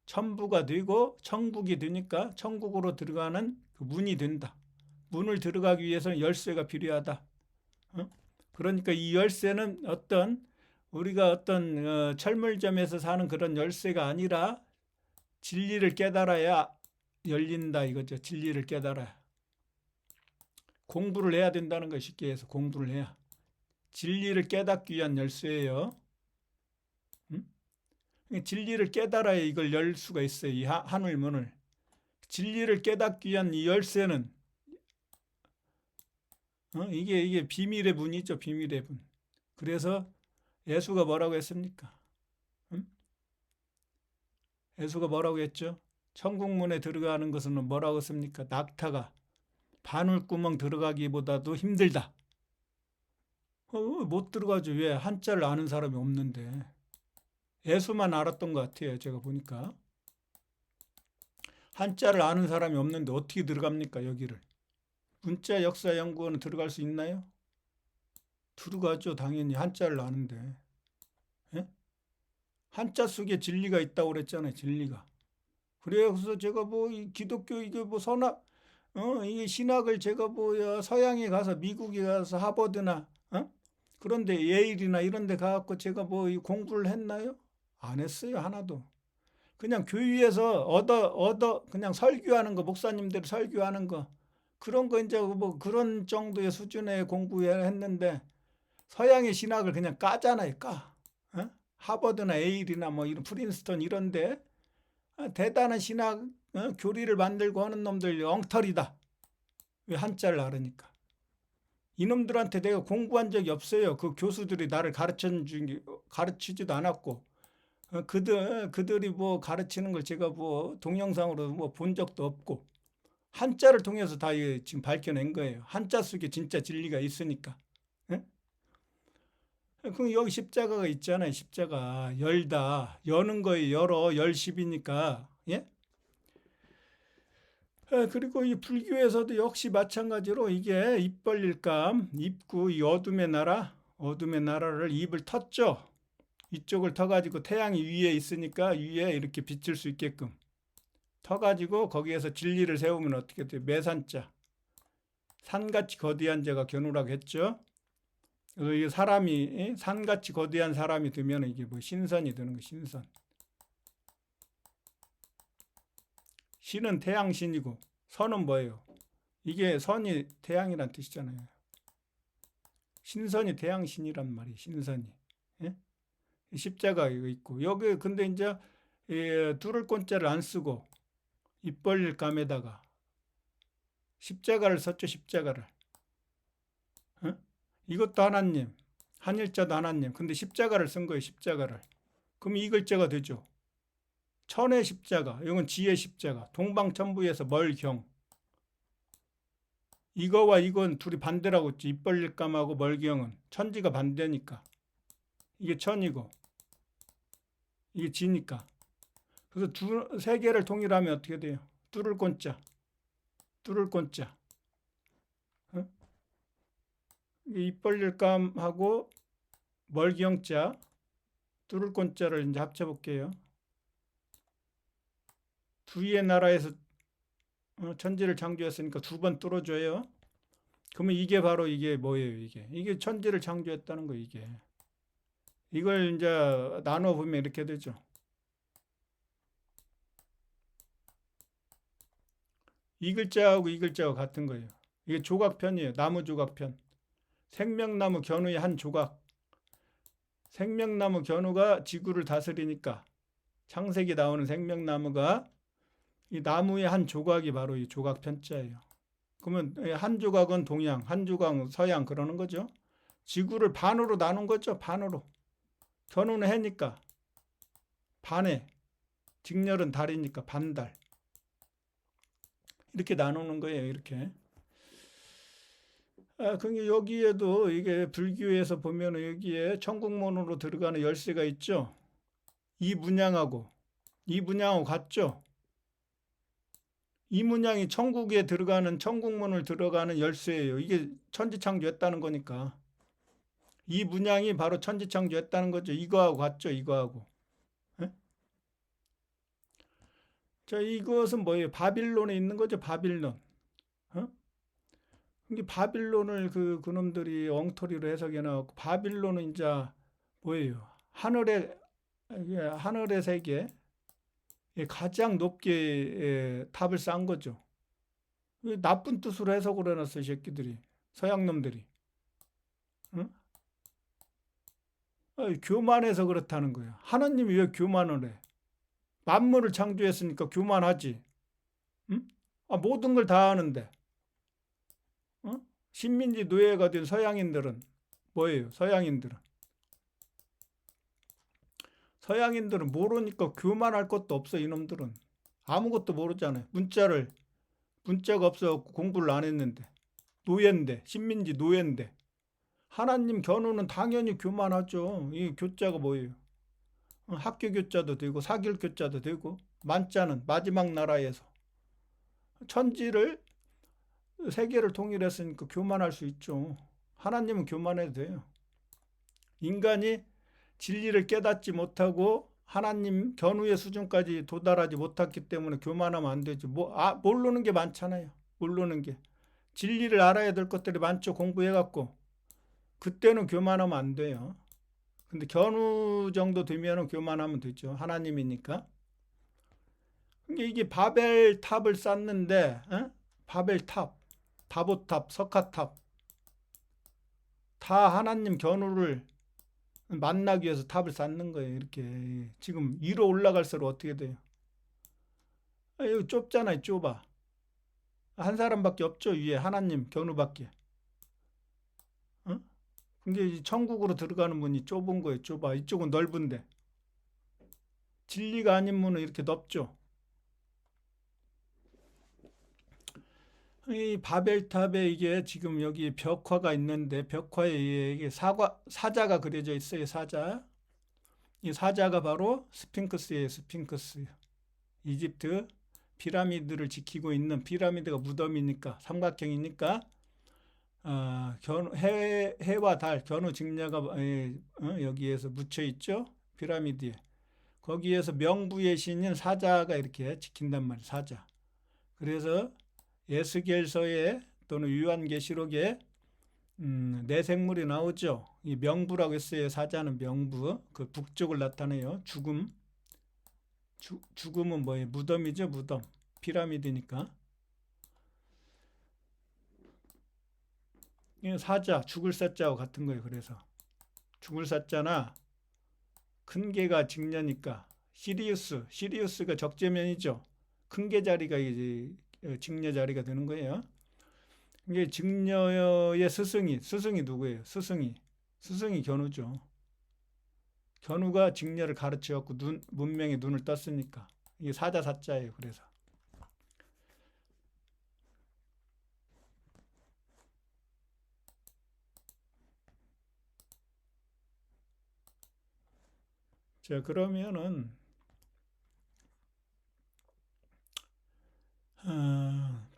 Speaker 1: 천부가 되고 천국이 되니까 천국으로 들어가는 그 문이 된다. 문을 들어가기 위해서는 열쇠가 필요하다. 그러니까 이 열쇠는 우리가 어떤 철물점에서 사는 그런 열쇠가 아니라 진리를 깨달아야 열린다 이거죠. 진리를 깨달아야. 공부를 해야 된다는 거 쉽게 해서 공부를 해야. 진리를 깨닫기 위한 열쇠예요. 진리를 깨달아야 이걸 열 수가 있어요. 이 하늘문을. 진리를 깨닫기 위한 이 열쇠는 이게 비밀의 문이죠. 비밀의 문. 그래서 예수가 뭐라고 했습니까? 예수가 뭐라고 했죠? 천국문에 들어가는 것은 뭐라고 했습니까? 낙타가 바늘구멍 들어가기보다도 힘들다. 못 들어가죠. 왜? 한자를 아는 사람이 없는데. 예수만 알았던 것 같아요. 제가 보니까. 한자를 아는 사람이 없는데 어떻게 들어갑니까? 여기를. 문자 역사 연구원은 들어갈 수 있나요? 들어가죠. 당연히 한자를 아는데. 예? 한자 속에 진리가 있다고 그랬잖아요. 진리가. 그래서 제가 기독교 이게 선악 이게 신학을 제가 서양에 가서 미국에 가서 하버드나 그런데 예일이나 이런 데 가서 제가 공부를 했나요? 안 했어요. 하나도. 그냥 교회에서 그냥 설교하는 거, 목사님들 설교하는 거, 그런 거 이제 그런 정도의 수준의 공부했는데, 서양의 신학을 그냥 까잖아요, 까. 하버드나 예일이나 이런 프린스턴 이런데, 대단한 신학, 교리를 만들고 하는 놈들 엉터리다. 왜? 한자를 알으니까. 이놈들한테 내가 공부한 적이 없어요. 그 교수들이 나를 가르치지도 않았고, 그들이 가르치는 걸 제가 동영상으로 본 적도 없고, 한자를 통해서 다 지금 밝혀낸 거예요. 한자 속에 진짜 진리가 있으니까. 예? 그럼 여기 십자가가 있잖아요. 십자가. 열다. 여는 거예요. 열어. 열십이니까. 예? 그리고 이 불교에서도 역시 마찬가지로 이게 입 벌릴감, 입구, 이 어둠의 나라를 입을 텄죠. 이쪽을 터가지고 태양이 위에 있으니까 위에 이렇게 비칠 수 있게끔 터가지고 거기에서 진리를 세우면 어떻게 돼요? 매산자. 산같이 거대한 자가 견우라고 했죠. 그래서 이 사람이 산같이 거대한 사람이 되면 이게 신선이 되는 거 신선. 신은 태양신이고 선은 뭐예요? 이게 선이 태양이란 뜻이잖아요. 신선이 태양신이란 말이에요. 신선이. 예? 십자가 이거 있고 여기 근데 이제 두를 꼰자를 안 쓰고 입 벌릴 감에다가 십자가를 썼죠. 십자가를. 어? 이것도 하나님, 한일자도 하나님. 근데 십자가를 쓴 거예요. 십자가를. 그럼 이 글자가 되죠. 천의 십자가, 이건 지의 십자가. 동방천부에서 멀경. 이거와 이건 둘이 반대라고 했지. 입 벌릴 감하고 멀경은 천지가 반대니까. 이게 천이고 이게 지니까. 그래서 세 개를 통일하면 어떻게 돼요? 뚫을 꼰자. 뚫을 꼰자. 어? 입 벌릴 감하고 멀경자, 뚫을 꼰자를 이제 합쳐볼게요. 두의 나라에서 천지를 창조했으니까 두 번 뚫어줘요. 그러면 이게 바로 이게 뭐예요? 이게 천지를 창조했다는 거 이게. 이걸 이제 나눠 보면 이렇게 되죠. 이 글자하고 이 글자하고 같은 거예요. 이게 조각편이에요. 나무 조각편. 생명나무 견우의 한 조각. 생명나무 견우가 지구를 다스리니까 창세기 나오는 생명나무가 이 나무의 한 조각이 바로 이 조각편자예요. 그러면 한 조각은 동양, 한 조각은 서양 그러는 거죠. 지구를 반으로 나눈 거죠. 반으로. 견우는 해니까 반에, 직렬은 달이니까 반달. 이렇게 나누는 거예요. 이렇게. 그게 여기에도 이게 불교에서 보면 여기에 천국문으로 들어가는 열쇠가 있죠. 이 문양하고 같죠. 이 문양이 천국에 들어가는 천국문을 들어가는 열쇠예요. 이게 천지창조했다는 거니까. 이 문양이 바로 천지창조했다는 거죠. 이거하고 같죠. 이거하고. 예? 자, 이것은 뭐예요? 바빌론에 있는 거죠. 바빌론. 어? 이게 바빌론을 그놈들이 엉터리로 해석해 나왔고 바빌론은 이제 뭐예요? 하늘의 세계 가장 높게 탑을 쌓은 거죠. 나쁜 뜻으로 해석을 해놨어요, 새끼들이. 서양 놈들이. 응? 교만해서 그렇다는 거예요. 하나님이 왜 교만을 해? 만물을 창조했으니까 교만하지. 응? 모든 걸 다 하는데. 식민지 노예가 된 서양인들은 뭐예요? 서양인들은 모르니까 교만할 것도 없어. 이놈들은 아무것도 모르잖아요. 문자가 없어 공부를 안 했는데 노예인데 식민지 노예인데 하나님 견우는 당연히 교만하죠. 이 교자가 뭐예요? 학교 교자도 되고 사길 교자도 되고 만자는 마지막 나라에서 천지를 세계를 통일했으니까 교만할 수 있죠. 하나님은 교만해도 돼요. 인간이 진리를 깨닫지 못하고 하나님 견우의 수준까지 도달하지 못했기 때문에 교만하면 안 되죠. 모르는 게 많잖아요. 모르는 게. 진리를 알아야 될 것들이 많죠. 공부해갖고. 그때는 교만하면 안 돼요. 근데 견우 정도 되면 교만하면 되죠. 하나님이니까. 그러니까 이게 바벨탑을 쌓는데 바벨탑, 다보탑, 석가탑 다 하나님 견우를 만나기 위해서 탑을 쌓는 거예요. 이렇게 지금 위로 올라갈수록 어떻게 돼요? 여기 좁잖아요. 좁아. 한 사람밖에 없죠. 위에 하나님 견우밖에. 어? 근데 천국으로 들어가는 문이 좁은 거예요. 좁아. 이쪽은 넓은데. 진리가 아닌 문은 이렇게 넓죠. 이 바벨탑에 이게 지금 여기 벽화가 있는데 벽화에 이게 사자가 그려져 있어요. 사자. 이 사자가 바로 스핑크스예요. 스핑크스. 이집트 피라미드를 지키고 있는 피라미드가 무덤이니까 삼각형이니까 해와 달 견우 직녀가 여기에서 묻혀 있죠. 피라미드에. 거기에서 명부의 신인 사자가 이렇게 지킨단 말이에요. 사자. 그래서 에스겔서에 또는 요한계시록에 내생물이 나오죠. 이 명부라고 했어요. 사자는 명부. 그 북쪽을 나타내요. 죽음은 뭐예요? 무덤이죠. 무덤. 피라미드니까. 이건 사자, 죽을 사자와 같은 거예요. 그래서 죽을 사자나 큰 개가 직녀니까 시리우스가 적재면이죠. 큰 개 자리가 이제 직녀 자리가 되는 거예요. 이게 직녀의 스승이 누구예요? 스승이 견우죠. 견우가 직녀를 가르쳐 갖고 문명의 눈을 떴으니까 이게 사자 사자예요. 그래서 자, 그러면은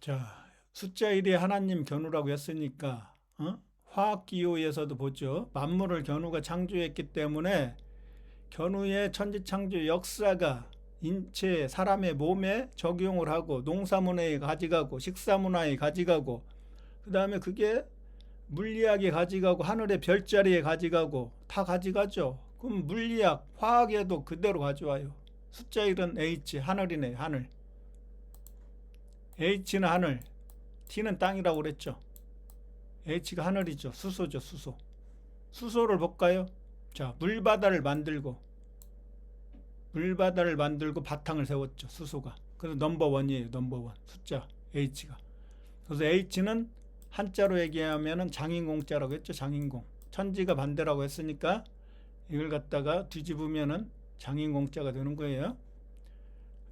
Speaker 1: 자, 숫자 1이 하나님 견우라고 했으니까 화학기호에서도 보죠. 만물을 견우가 창조했기 때문에 견우의 천지창조 역사가 인체 사람의 몸에 적용을 하고 농사문화에 가져가고 식사문화에 가져가고 그 다음에 그게 물리학에 가져가고 하늘의 별자리에 가져가고 다 가져가죠. 그럼 물리학, 화학에도 그대로 가져와요. 숫자 1은 H, 하늘이네, 하늘. H는 하늘, T는 땅이라고 그랬죠. H가 하늘이죠. 수소죠, 수소. 수소를 볼까요? 자, 물바다를 만들고 바탕을 세웠죠. 수소가. 그래서 넘버원이에요. 넘버원. 숫자 H가. 그래서 H는 한자로 얘기하면 장인공자라고 했죠. 장인공. 천지가 반대라고 했으니까 이걸 갖다가 뒤집으면은 장인공자가 되는 거예요.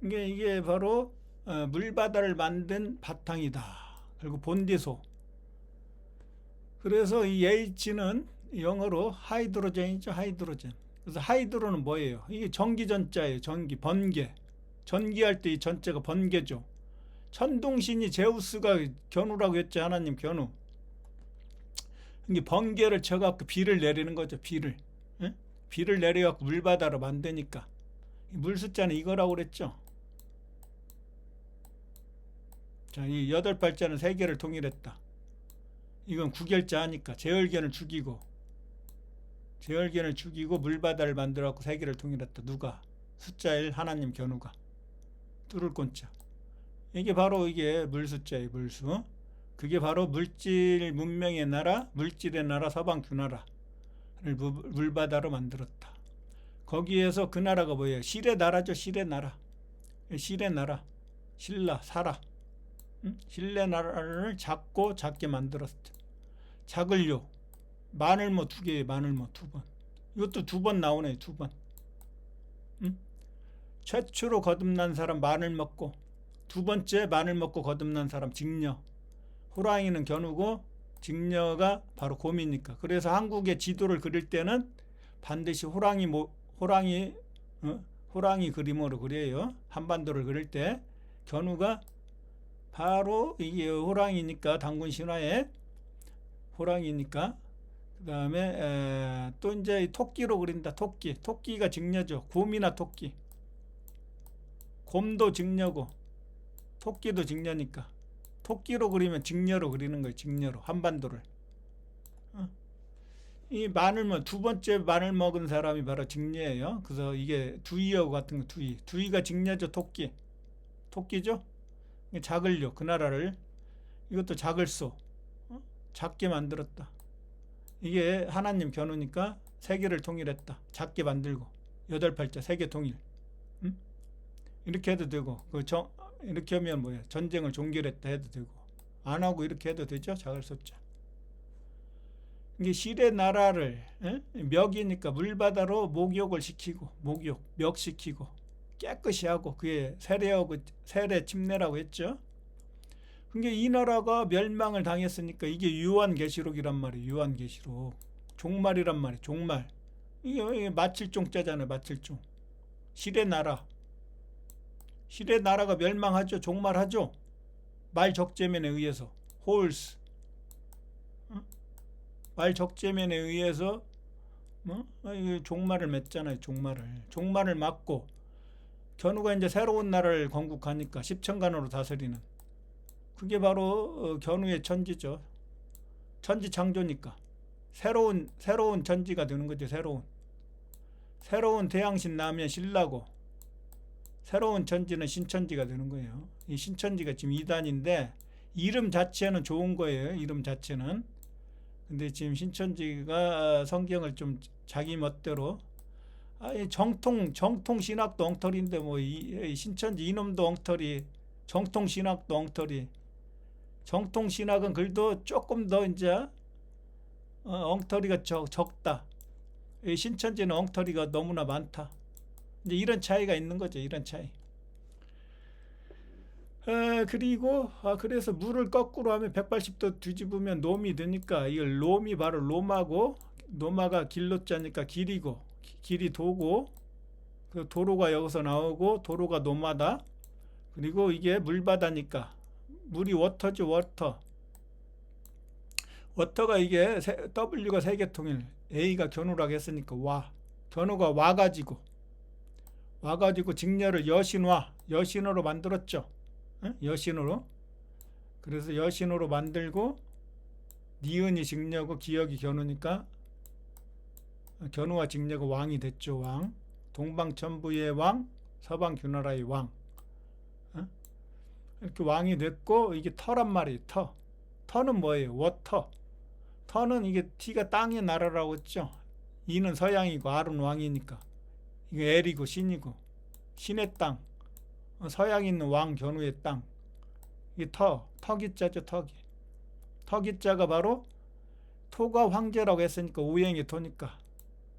Speaker 1: 이게 바로 물바다를 만든 바탕이다. 그리고 본디소. 그래서 이 H는 영어로 하이드로젠이죠. 하이드로젠. 그래서 하이드로는 뭐예요? 이게 전기전자예요. 번개. 전기할 때 이 전자가 번개죠. 천둥신이 제우스가 견우라고 했죠. 하나님 견우. 이게 번개를 쳐갖고 비를 내리는 거죠. 비를. 예? 비를 내려갖고 물바다로 만드니까. 물 숫자는 이거라고 그랬죠. 자, 이 8발자는 3개를 통일했다. 이건 구결자니까 제열견을 죽이고 물바다를 만들어갖고 3개를 통일했다. 누가? 숫자 1 하나님 견우가. 뚫을 꼰자. 이게 바로 이게 물숫자예요. 물수. 그게 바로 물질 문명의 나라, 물질의 나라 서방규나라를 물바다로 만들었다. 거기에서 그 나라가 뭐예요? 실의 나라죠. 실의 나라. 신라, 사라. 신의 나라를 작게 만들었죠. 작을요. 마늘모 2개에 마늘모 2번. 이것도 2번 나오네. 2번. 최초로 거듭난 사람 마늘 먹고, 2번째 마늘 먹고 거듭난 사람 직녀. 호랑이는 견우고 직녀가 바로 곰이니까. 그래서 한국의 지도를 그릴 때는 반드시 호랑이 그림으로 그려요. 한반도를 그릴 때 견우가 바로 이게 호랑이니까 단군 신화에 호랑이니까. 그 다음에 또 이제 토끼로 그린다. 토끼가 직녀죠. 곰이나 토끼. 곰도 직녀고 토끼도 직녀니까 토끼로 그리면 직녀로 그리는 거예요. 직녀로 한반도를. 이 마늘만 2번째 마늘 먹은 사람이 바로 직녀예요. 그래서 이게 두이하고 같은 거 두이가 직녀죠. 토끼죠. 작을요. 그 나라를 이것도 작을소 작게 만들었다. 이게 하나님 견우니까 3개를 통일했다. 작게 만들고 8발자 3개 통일. 이렇게 해도 되고 이렇게 하면 뭐예요? 전쟁을 종결했다 해도 되고 안 하고 이렇게 해도 되죠. 작을소자. 이게 실의 나라를 멱이니까 물바다로 목욕을 시키고 멱시키고 깨끗이 하고 그게 세례 침례라고 했죠. 그게 이 나라가 멸망을 당했으니까 이게 유한계시록이란 말이에요. 유한계시록. 종말이란 말이에요. 종말. 이게 마칠종자잖아요. 마칠종. 실의 나라가 멸망하죠. 종말하죠. 말적재면에 의해서. 홀스. 말적재면에 의해서 종말을 맺잖아요. 종말을 막고 견우가 이제 새로운 나라를 건국하니까 십천간으로 다스리는 그게 바로 견우의 천지죠. 천지 창조니까 새로운 천지가 되는 거죠. 새로운 태양신 나면 신라고 새로운 천지는 신천지가 되는 거예요. 이 신천지가 지금 2단인데 이름 자체는 좋은 거예요. 이름 자체는. 근데 지금 신천지가 성경을 좀 자기 멋대로 정통 신학도 엉터리인데 뭐 이 신천지 이놈도 엉터리, 정통 신학도 엉터리. 정통 신학은 그래도 조금 더 이제 엉터리가 적다. 이 신천지는 엉터리가 너무나 많다. 이제 이런 차이가 있는 거죠. 이런 차이. 그리고 그래서 물을 거꾸로 하면 180도 뒤집으면 놈이 되니까 이걸 놈이 바로 로마고, 로마가 길로자니까 길이고, 길이 도고, 그 도로가 여기서 나오고 도로가 노마다. 그리고 이게 물바다니까 물이 워터죠. 워터. 워터가 이게 W가 세계통일, A가 견우라고 했으니까 와. 견우가 와가지고 직녀를 여신으로 만들었죠. 응? 여신으로. 그래서 여신으로 만들고 니은이 직녀고 기역이 견우니까 견우와 직녀가 왕이 됐죠. 왕. 동방천부의 왕, 서방규나라의 왕. 응? 이렇게 왕이 됐고 이게 터란 말이에요. 터. 터는 뭐예요? 워터. 터는 이게 T가 땅의 나라라고 했죠. E는 서양이고 R은 왕이니까. 이게 L이고 신이고 신의 땅. 서양에 있는 왕 견우의 땅. 이게 터기자죠. 터기자가 바로 토가 황제라고 했으니까 오행의 토니까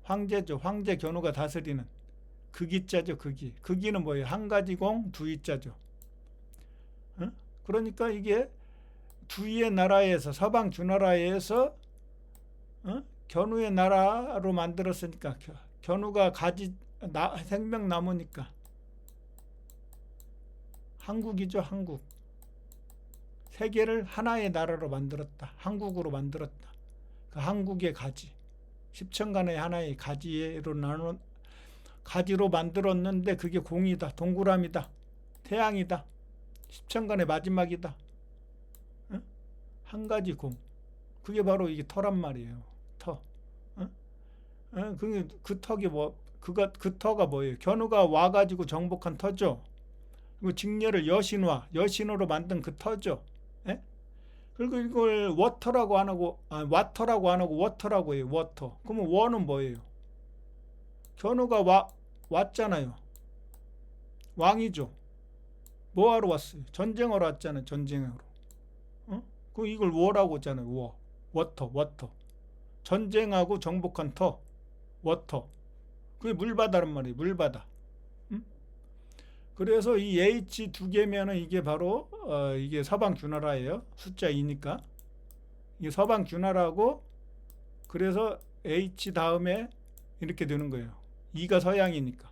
Speaker 1: 황제죠. 황제 견우가 다스리는 극이자죠. 극이는 뭐예요? 한 가지 공 두이자죠. 그러니까 이게 두이의 나라에서 서방 주나라에서 견우의 나라로 만들었으니까 견우가 생명 나무니까 한국이죠. 한국. 세계를 하나의 나라로 만들었다. 한국으로 만들었다. 그 한국의 가지. 십천간의 하나의 가지로 만들었는데 그게 공이다. 동그라미다. 태양이다. 십천간의 마지막이다. 응? 한 가지 공. 그게 바로 이게 터란 말이에요. 터. 응? 그 터가 뭐예요? 견우가 와가지고 정복한 터죠. 그리고 직녀를 여신으로 만든 그 터죠. 예? 그리고 이걸 워터라고 안 하고 워터라고 해요. 워터. 그러면 워는 뭐예요? 견우가 왔잖아요. 왕이죠. 뭐하러 왔어요? 전쟁하러 왔잖아요. 전쟁하러. 그 이걸 워라고 했잖아요. 워터. 전쟁하고 정복한 터. 워터. 그게 물바다란 말이에요. 물바다. 그래서 이 H 두 개면은 이게 바로 이게 서방규나라예요. 숫자 2니까. 이게 서방규나라고 그래서 H 다음에 이렇게 되는 거예요. 2가 서양이니까.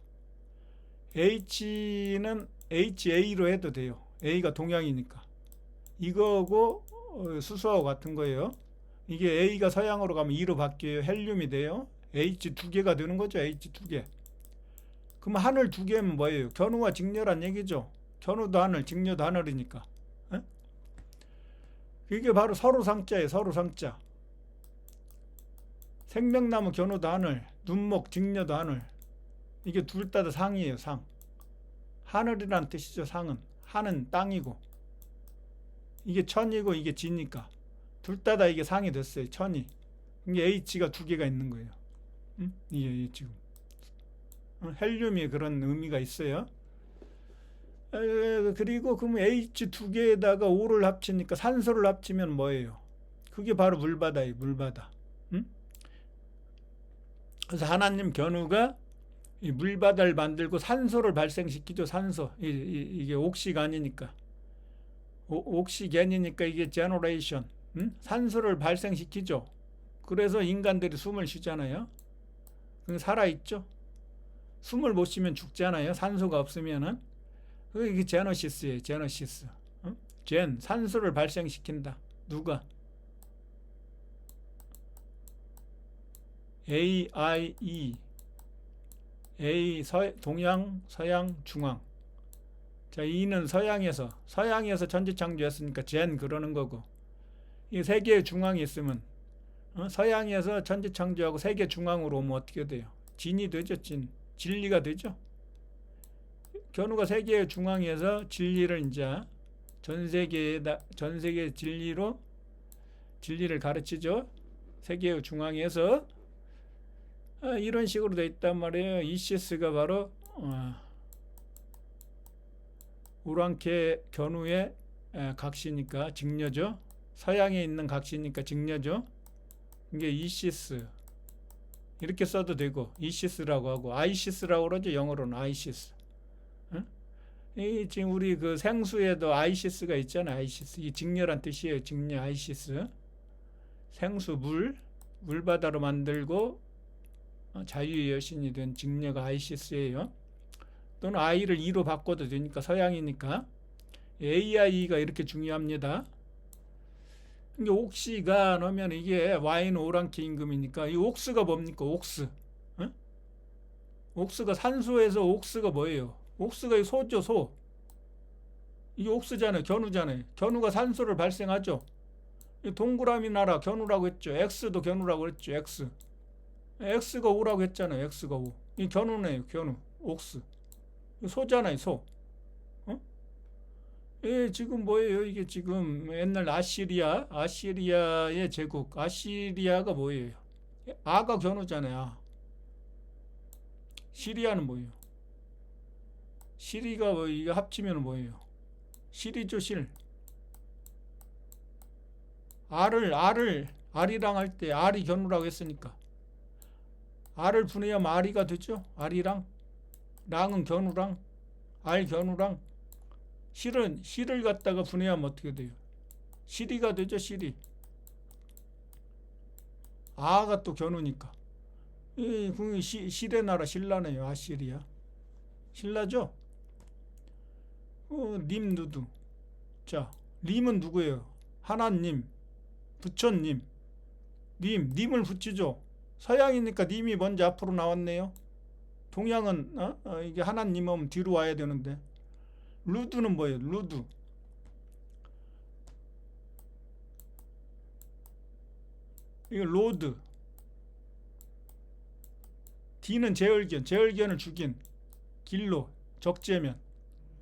Speaker 1: H는 HA로 해도 돼요. A가 동양이니까. 이거하고 수소하고 같은 거예요. 이게 A가 서양으로 가면 2로 바뀌어요. 헬륨이 돼요. H 두 개가 되는 거죠. H 두 개. 그럼 하늘 두 개면 뭐예요? 견우와 직녀란 얘기죠. 견우도 하늘, 직녀도 하늘이니까. 에? 이게 바로 서로 상자예요. 서로 상자. 생명나무 견우도 하늘, 눈목 직녀도 하늘. 이게 둘 다 상이에요. 상. 하늘이란 뜻이죠. 상은. 하는 땅이고. 이게 천이고 이게 지니까. 둘 다 이게 상이 됐어요. 천이. 이게 H가 두 개가 있는 거예요. 이게 지금. 헬륨이 그런 의미가 있어요. 그리고 그럼 H 두 개에다가 O를 합치니까 산소를 합치면 뭐예요? 그게 바로 물바다예요. 물바다. 그래서 하나님 견우가 이 물바다를 만들고 산소를 발생시키죠. 산소. 이게 옥시간이니까. 옥시겐이니까 이게 제너레이션. 산소를 발생시키죠. 그래서 인간들이 숨을 쉬잖아요. 살아있죠. 숨을 못 쉬면 죽잖아요. 산소가 없으면은. 이게 제너시스예요. 제너시스. 산소를 발생시킨다. 누가? AIE. 동양, 서양, 중앙. 자, E는 서양에서 천지창조했으니까 그러는 거고. 이 세계의 중앙이 있으면 서양에서 천지창조하고 세계 중앙으로 오면 어떻게 돼요? 진이 되죠. 진리가 되죠. 견우가 세계의 중앙에서 진리를 이제 전 세계 진리를 가르치죠. 세계의 중앙에서 이런 식으로 돼 있단 말이에요. 이시스가 바로 우랑케 견우의 각시니까 직녀죠. 서양에 있는 각시니까 직녀죠. 이게 이시스 이렇게 써도 되고 이시스라고 하고 아이시스라고 그러죠. 영어로는 아이시스. 응? 이 지금 우리 그 생수에도 아이시스가 있잖아요. 아이시스 이 직녀란 뜻이에요. 직녀 아이시스. 생수 물바다로 만들고 자유의 여신이 된 직녀가 아이시스예요. 또는 I를 E로 바꿔도 되니까 서양이니까 AI가 이렇게 중요합니다. 이게 옥시가 넣으면 이게 Y는 오랑캐 임금이니까 이 옥스가 뭡니까? 옥스. 응? 옥스가 산소에서 옥스가 뭐예요? 옥스가 이 소죠, 소. 이게 옥스잖아요. 견우잖아요. 견우가 산소를 발생하죠. 동그라미 나라 견우라고 했죠. X도 견우라고 했죠. X. X가 5라고 했잖아요. X가 5. 이 견우네요. 견우. 옥스. 소잖아요. 소. 어? 예, 지금 뭐예요? 이게 지금 옛날 아시리아의 제국. 아시리아가 뭐예요? 아가 견우잖아요. 아. 시리아는 뭐예요? 시리가 뭐 이거 합치면 뭐예요? 시리죠, 실. 알이랑 할 때 알이 견우라고 했으니까 알을 분해하면 알이가 되죠. 알이랑 랑은 견우랑 알 견우랑 실을 갖다가 분해하면 어떻게 돼요? 시리가 되죠. 시리. 아가 또 견우니까 실의 나라 신라네요. 아시리아 신라죠. 님 누드. 자, 님은 누구예요? 하나님, 부처님. 님을 붙이죠. 서양이니까 님이 먼저 앞으로 나왔네요. 동양은 이게 하나님 하면 뒤로 와야 되는데. 루드는 뭐예요? 루드. 이거 로드. D는 제얼견을 죽인 길로 적재면.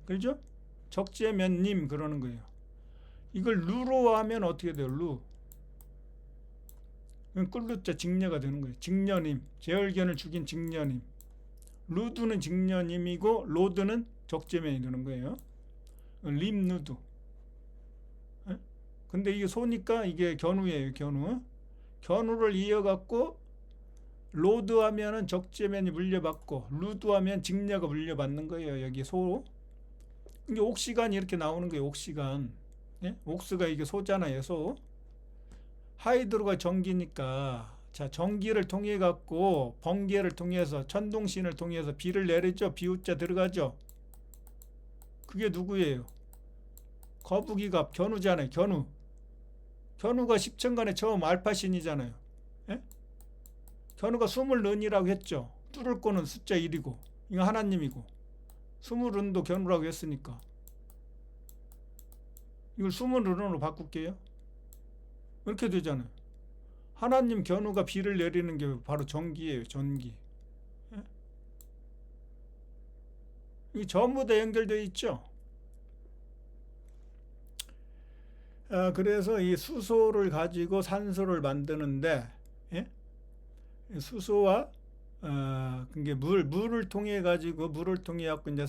Speaker 1: 그렇죠? 적재면님 그러는 거예요. 이걸 루로 하면 어떻게 돼요? 루. 꿀루자 직녀가 되는 거예요. 직녀님. 제얼견을 죽인 직녀님. 루드는 직녀님이고 로드는 적재면이 되는 거예요. 림누드. 근데 이게 소니까 이게 견우예요. 견우. 견우를 이어갖고 로드 하면은 적재면이 물려받고 루드 하면 직녀가 물려받는 거예요. 여기 소. 이게 옥시간이 이렇게 나오는 거예요. 옥시간. 예? 옥스가 이게 소잖아요. 소. 하이드로가 전기니까 자 전기를 통해 갖고 번개를 통해서 천둥신을 통해서 비를 내리죠. 비우자 들어가죠. 그게 누구예요? 거북이가 견우잖아요. 견우가 십천간에 처음 알파신이잖아요. 예? 견우가 스물 른이라고 했죠. 뚫을 거는 숫자 1이고 이거 하나님이고 스물 른도 견우라고 했으니까 이걸 스물 른으로 바꿀게요. 이렇게 되잖아요. 하나님 견우가 비를 내리는 게 바로 전기예요. 전기. 예? 이게 전부 다 연결되어 있죠. 그래서 이 수소를 가지고 산소를 만드는데 예? 수소와 그게 물을 통해 가지고 이제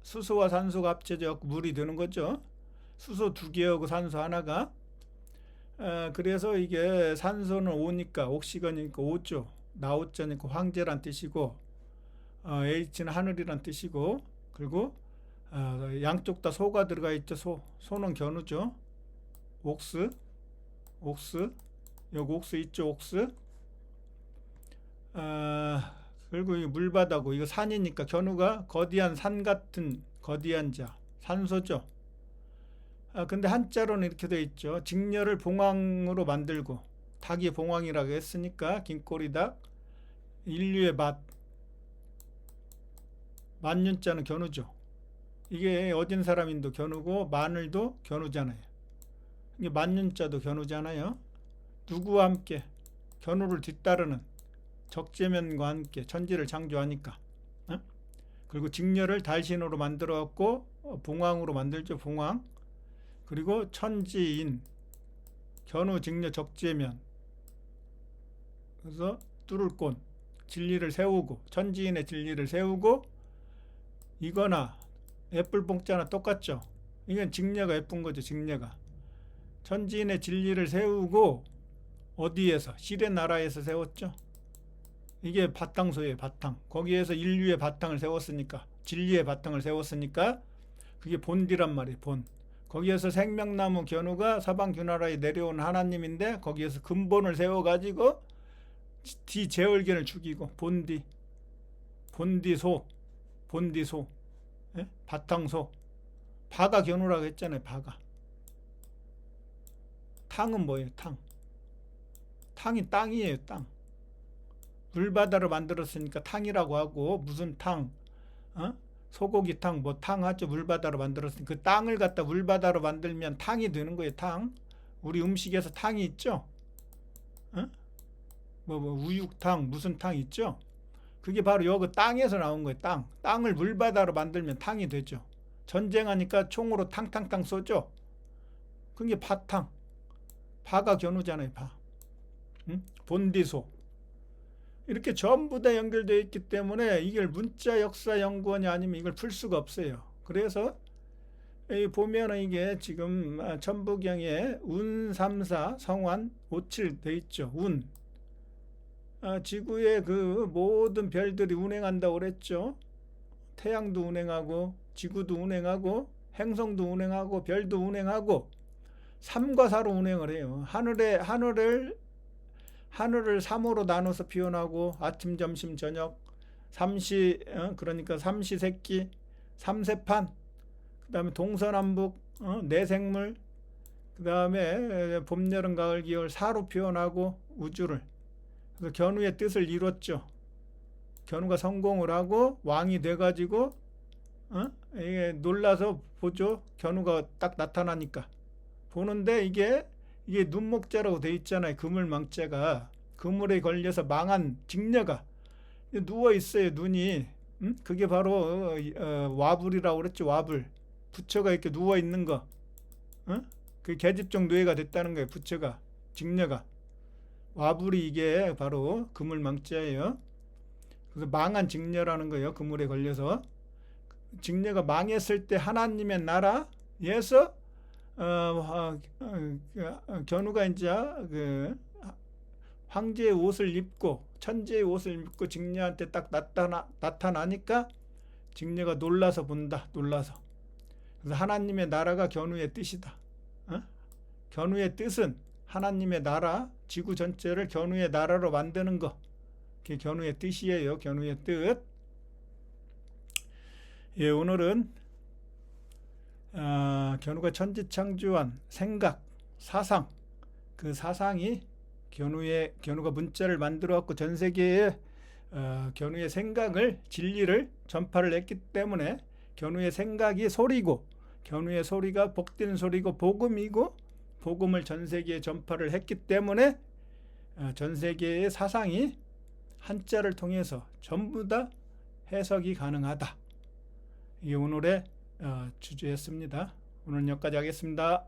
Speaker 1: 수소와 산소가 합쳐져 갖고 물이 되는 거죠. 수소 2개하고 산소 하나가. 그래서 이게 산소는 오니까 옥시건이니까 오죠. 나오자니까 황제란 뜻이고 H는 하늘이란 뜻이고 그리고 양쪽 다 소가 들어가 있죠. 소는 견우죠. 옥스 여기 옥스 있죠. 옥스. 그리고 이 물바다고 이거 산이니까 견우가 거대한 산 같은 거대한 자 산소죠. 근데 한자로는 이렇게 되어 있죠. 직녀를 봉황으로 만들고 닭이 봉황이라고 했으니까 긴꼬리닭 인류의 만윤자는 견우죠. 이게 어딘 사람인도 견우고 마늘도 견우잖아요. 이게 만윤자도 견우잖아요. 누구와 함께 견우를 뒤따르는 적재면과 함께 천지를 창조하니까. 그리고 직녀를 달신으로 만들어 갖고 봉황으로 만들죠. 봉황. 그리고 천지인, 견우, 직녀, 적재면. 그래서 뚫을꼰, 진리를 세우고, 천지인의 진리를 세우고, 이거나 애플봉자나 똑같죠. 이건 직녀가 예쁜 거죠. 직녀가 천지인의 진리를 세우고, 어디에서? 실의 나라에서 세웠죠. 이게 바탕소예요. 바탕. 거기에서 인류의 바탕을 세웠으니까, 진리의 바탕을 세웠으니까 그게 본디란 말이에요. 본. 거기에서 생명나무 견우가 사방규나라에 내려온 하나님인데, 거기에서 근본을 세워가지고 디제월견을 죽이고, 본디, 본디소, 본디소, 예? 바탕소. 바가 견우라고 했잖아요. 바가. 탕은 뭐예요? 탕. 탕이 땅이에요. 땅. 물바다를 만들었으니까 탕이라고 하고, 무슨 탕, 소고기탕, 뭐 탕 하죠. 물바다로 만들었으니까 그 땅을 갖다 물바다로 만들면 탕이 되는 거예요. 탕. 우리 음식에서 탕이 있죠. 뭐 우육탕, 무슨 탕 있죠. 그게 바로 여기 땅에서 나온 거예요. 땅. 땅을 물바다로 만들면 탕이 되죠. 전쟁하니까 총으로 탕탕탕 쏘죠. 그게 바탕. 바가 견우잖아요. 바. 본디소. 이렇게 전부 다 연결되어 있기 때문에 이걸 문자 역사 연구원이 아니면 이걸 풀 수가 없어요. 그래서 보면은 이게 지금 천부경에 운 3사 성환 57 돼 있죠. 운. 지구의 그 모든 별들이 운행한다고 그랬죠. 태양도 운행하고, 지구도 운행하고, 행성도 운행하고, 별도 운행하고, 3과 4로 운행을 해요. 하늘을 3으로 나눠서 표현하고, 아침, 점심, 저녁, 그러니까 삼시세끼, 삼세판, 그 다음에 동서남북, 내생물, 그 다음에 봄, 여름, 가을, 겨울 4로 표현하고, 우주를. 그래서 견우의 뜻을 이뤘죠. 견우가 성공을 하고 왕이 돼가지고 이게 놀라서 보죠. 견우가 딱 나타나니까 보는데 이게 눈목자라고 돼 있잖아요. 그물망자가 그물에 걸려서 망한 직녀가 누워 있어요. 눈이. 그게 바로 와불이라고 그랬죠. 와불. 부처가 이렇게 누워 있는 거. 그 계집종 노예가 됐다는 거예요. 부처가, 직녀가. 와불이 이게 바로 그물망자예요. 그래서 망한 직녀라는 거예요. 그물에 걸려서. 직녀가 망했을 때 하나님의 나라에서 견우가 이제 그 황제의 옷을 입고, 천지의 옷을 입고 직녀한테 딱 나타나니까 직녀가 놀라서 본다. 놀라서. 그래서 하나님의 나라가 견우의 뜻이다. 견우의 뜻은 하나님의 나라, 지구 전체를 견우의 나라로 만드는 거. 그게 견우의 뜻이에요. 견우의 뜻. 예, 오늘은 견우가 천지창조한 생각, 사상, 그 사상이 견우가 문자를 만들어 갖고 전 세계에 견우의 생각을, 진리를 전파를 했기 때문에 견우의 생각이 소리고, 견우의 소리가 복된 소리고 복음이고, 복음을 전 세계에 전파를 했기 때문에 전 세계의 사상이 한자를 통해서 전부 다 해석이 가능하다. 이게 오늘의 주제였습니다. 오늘은 여기까지 하겠습니다.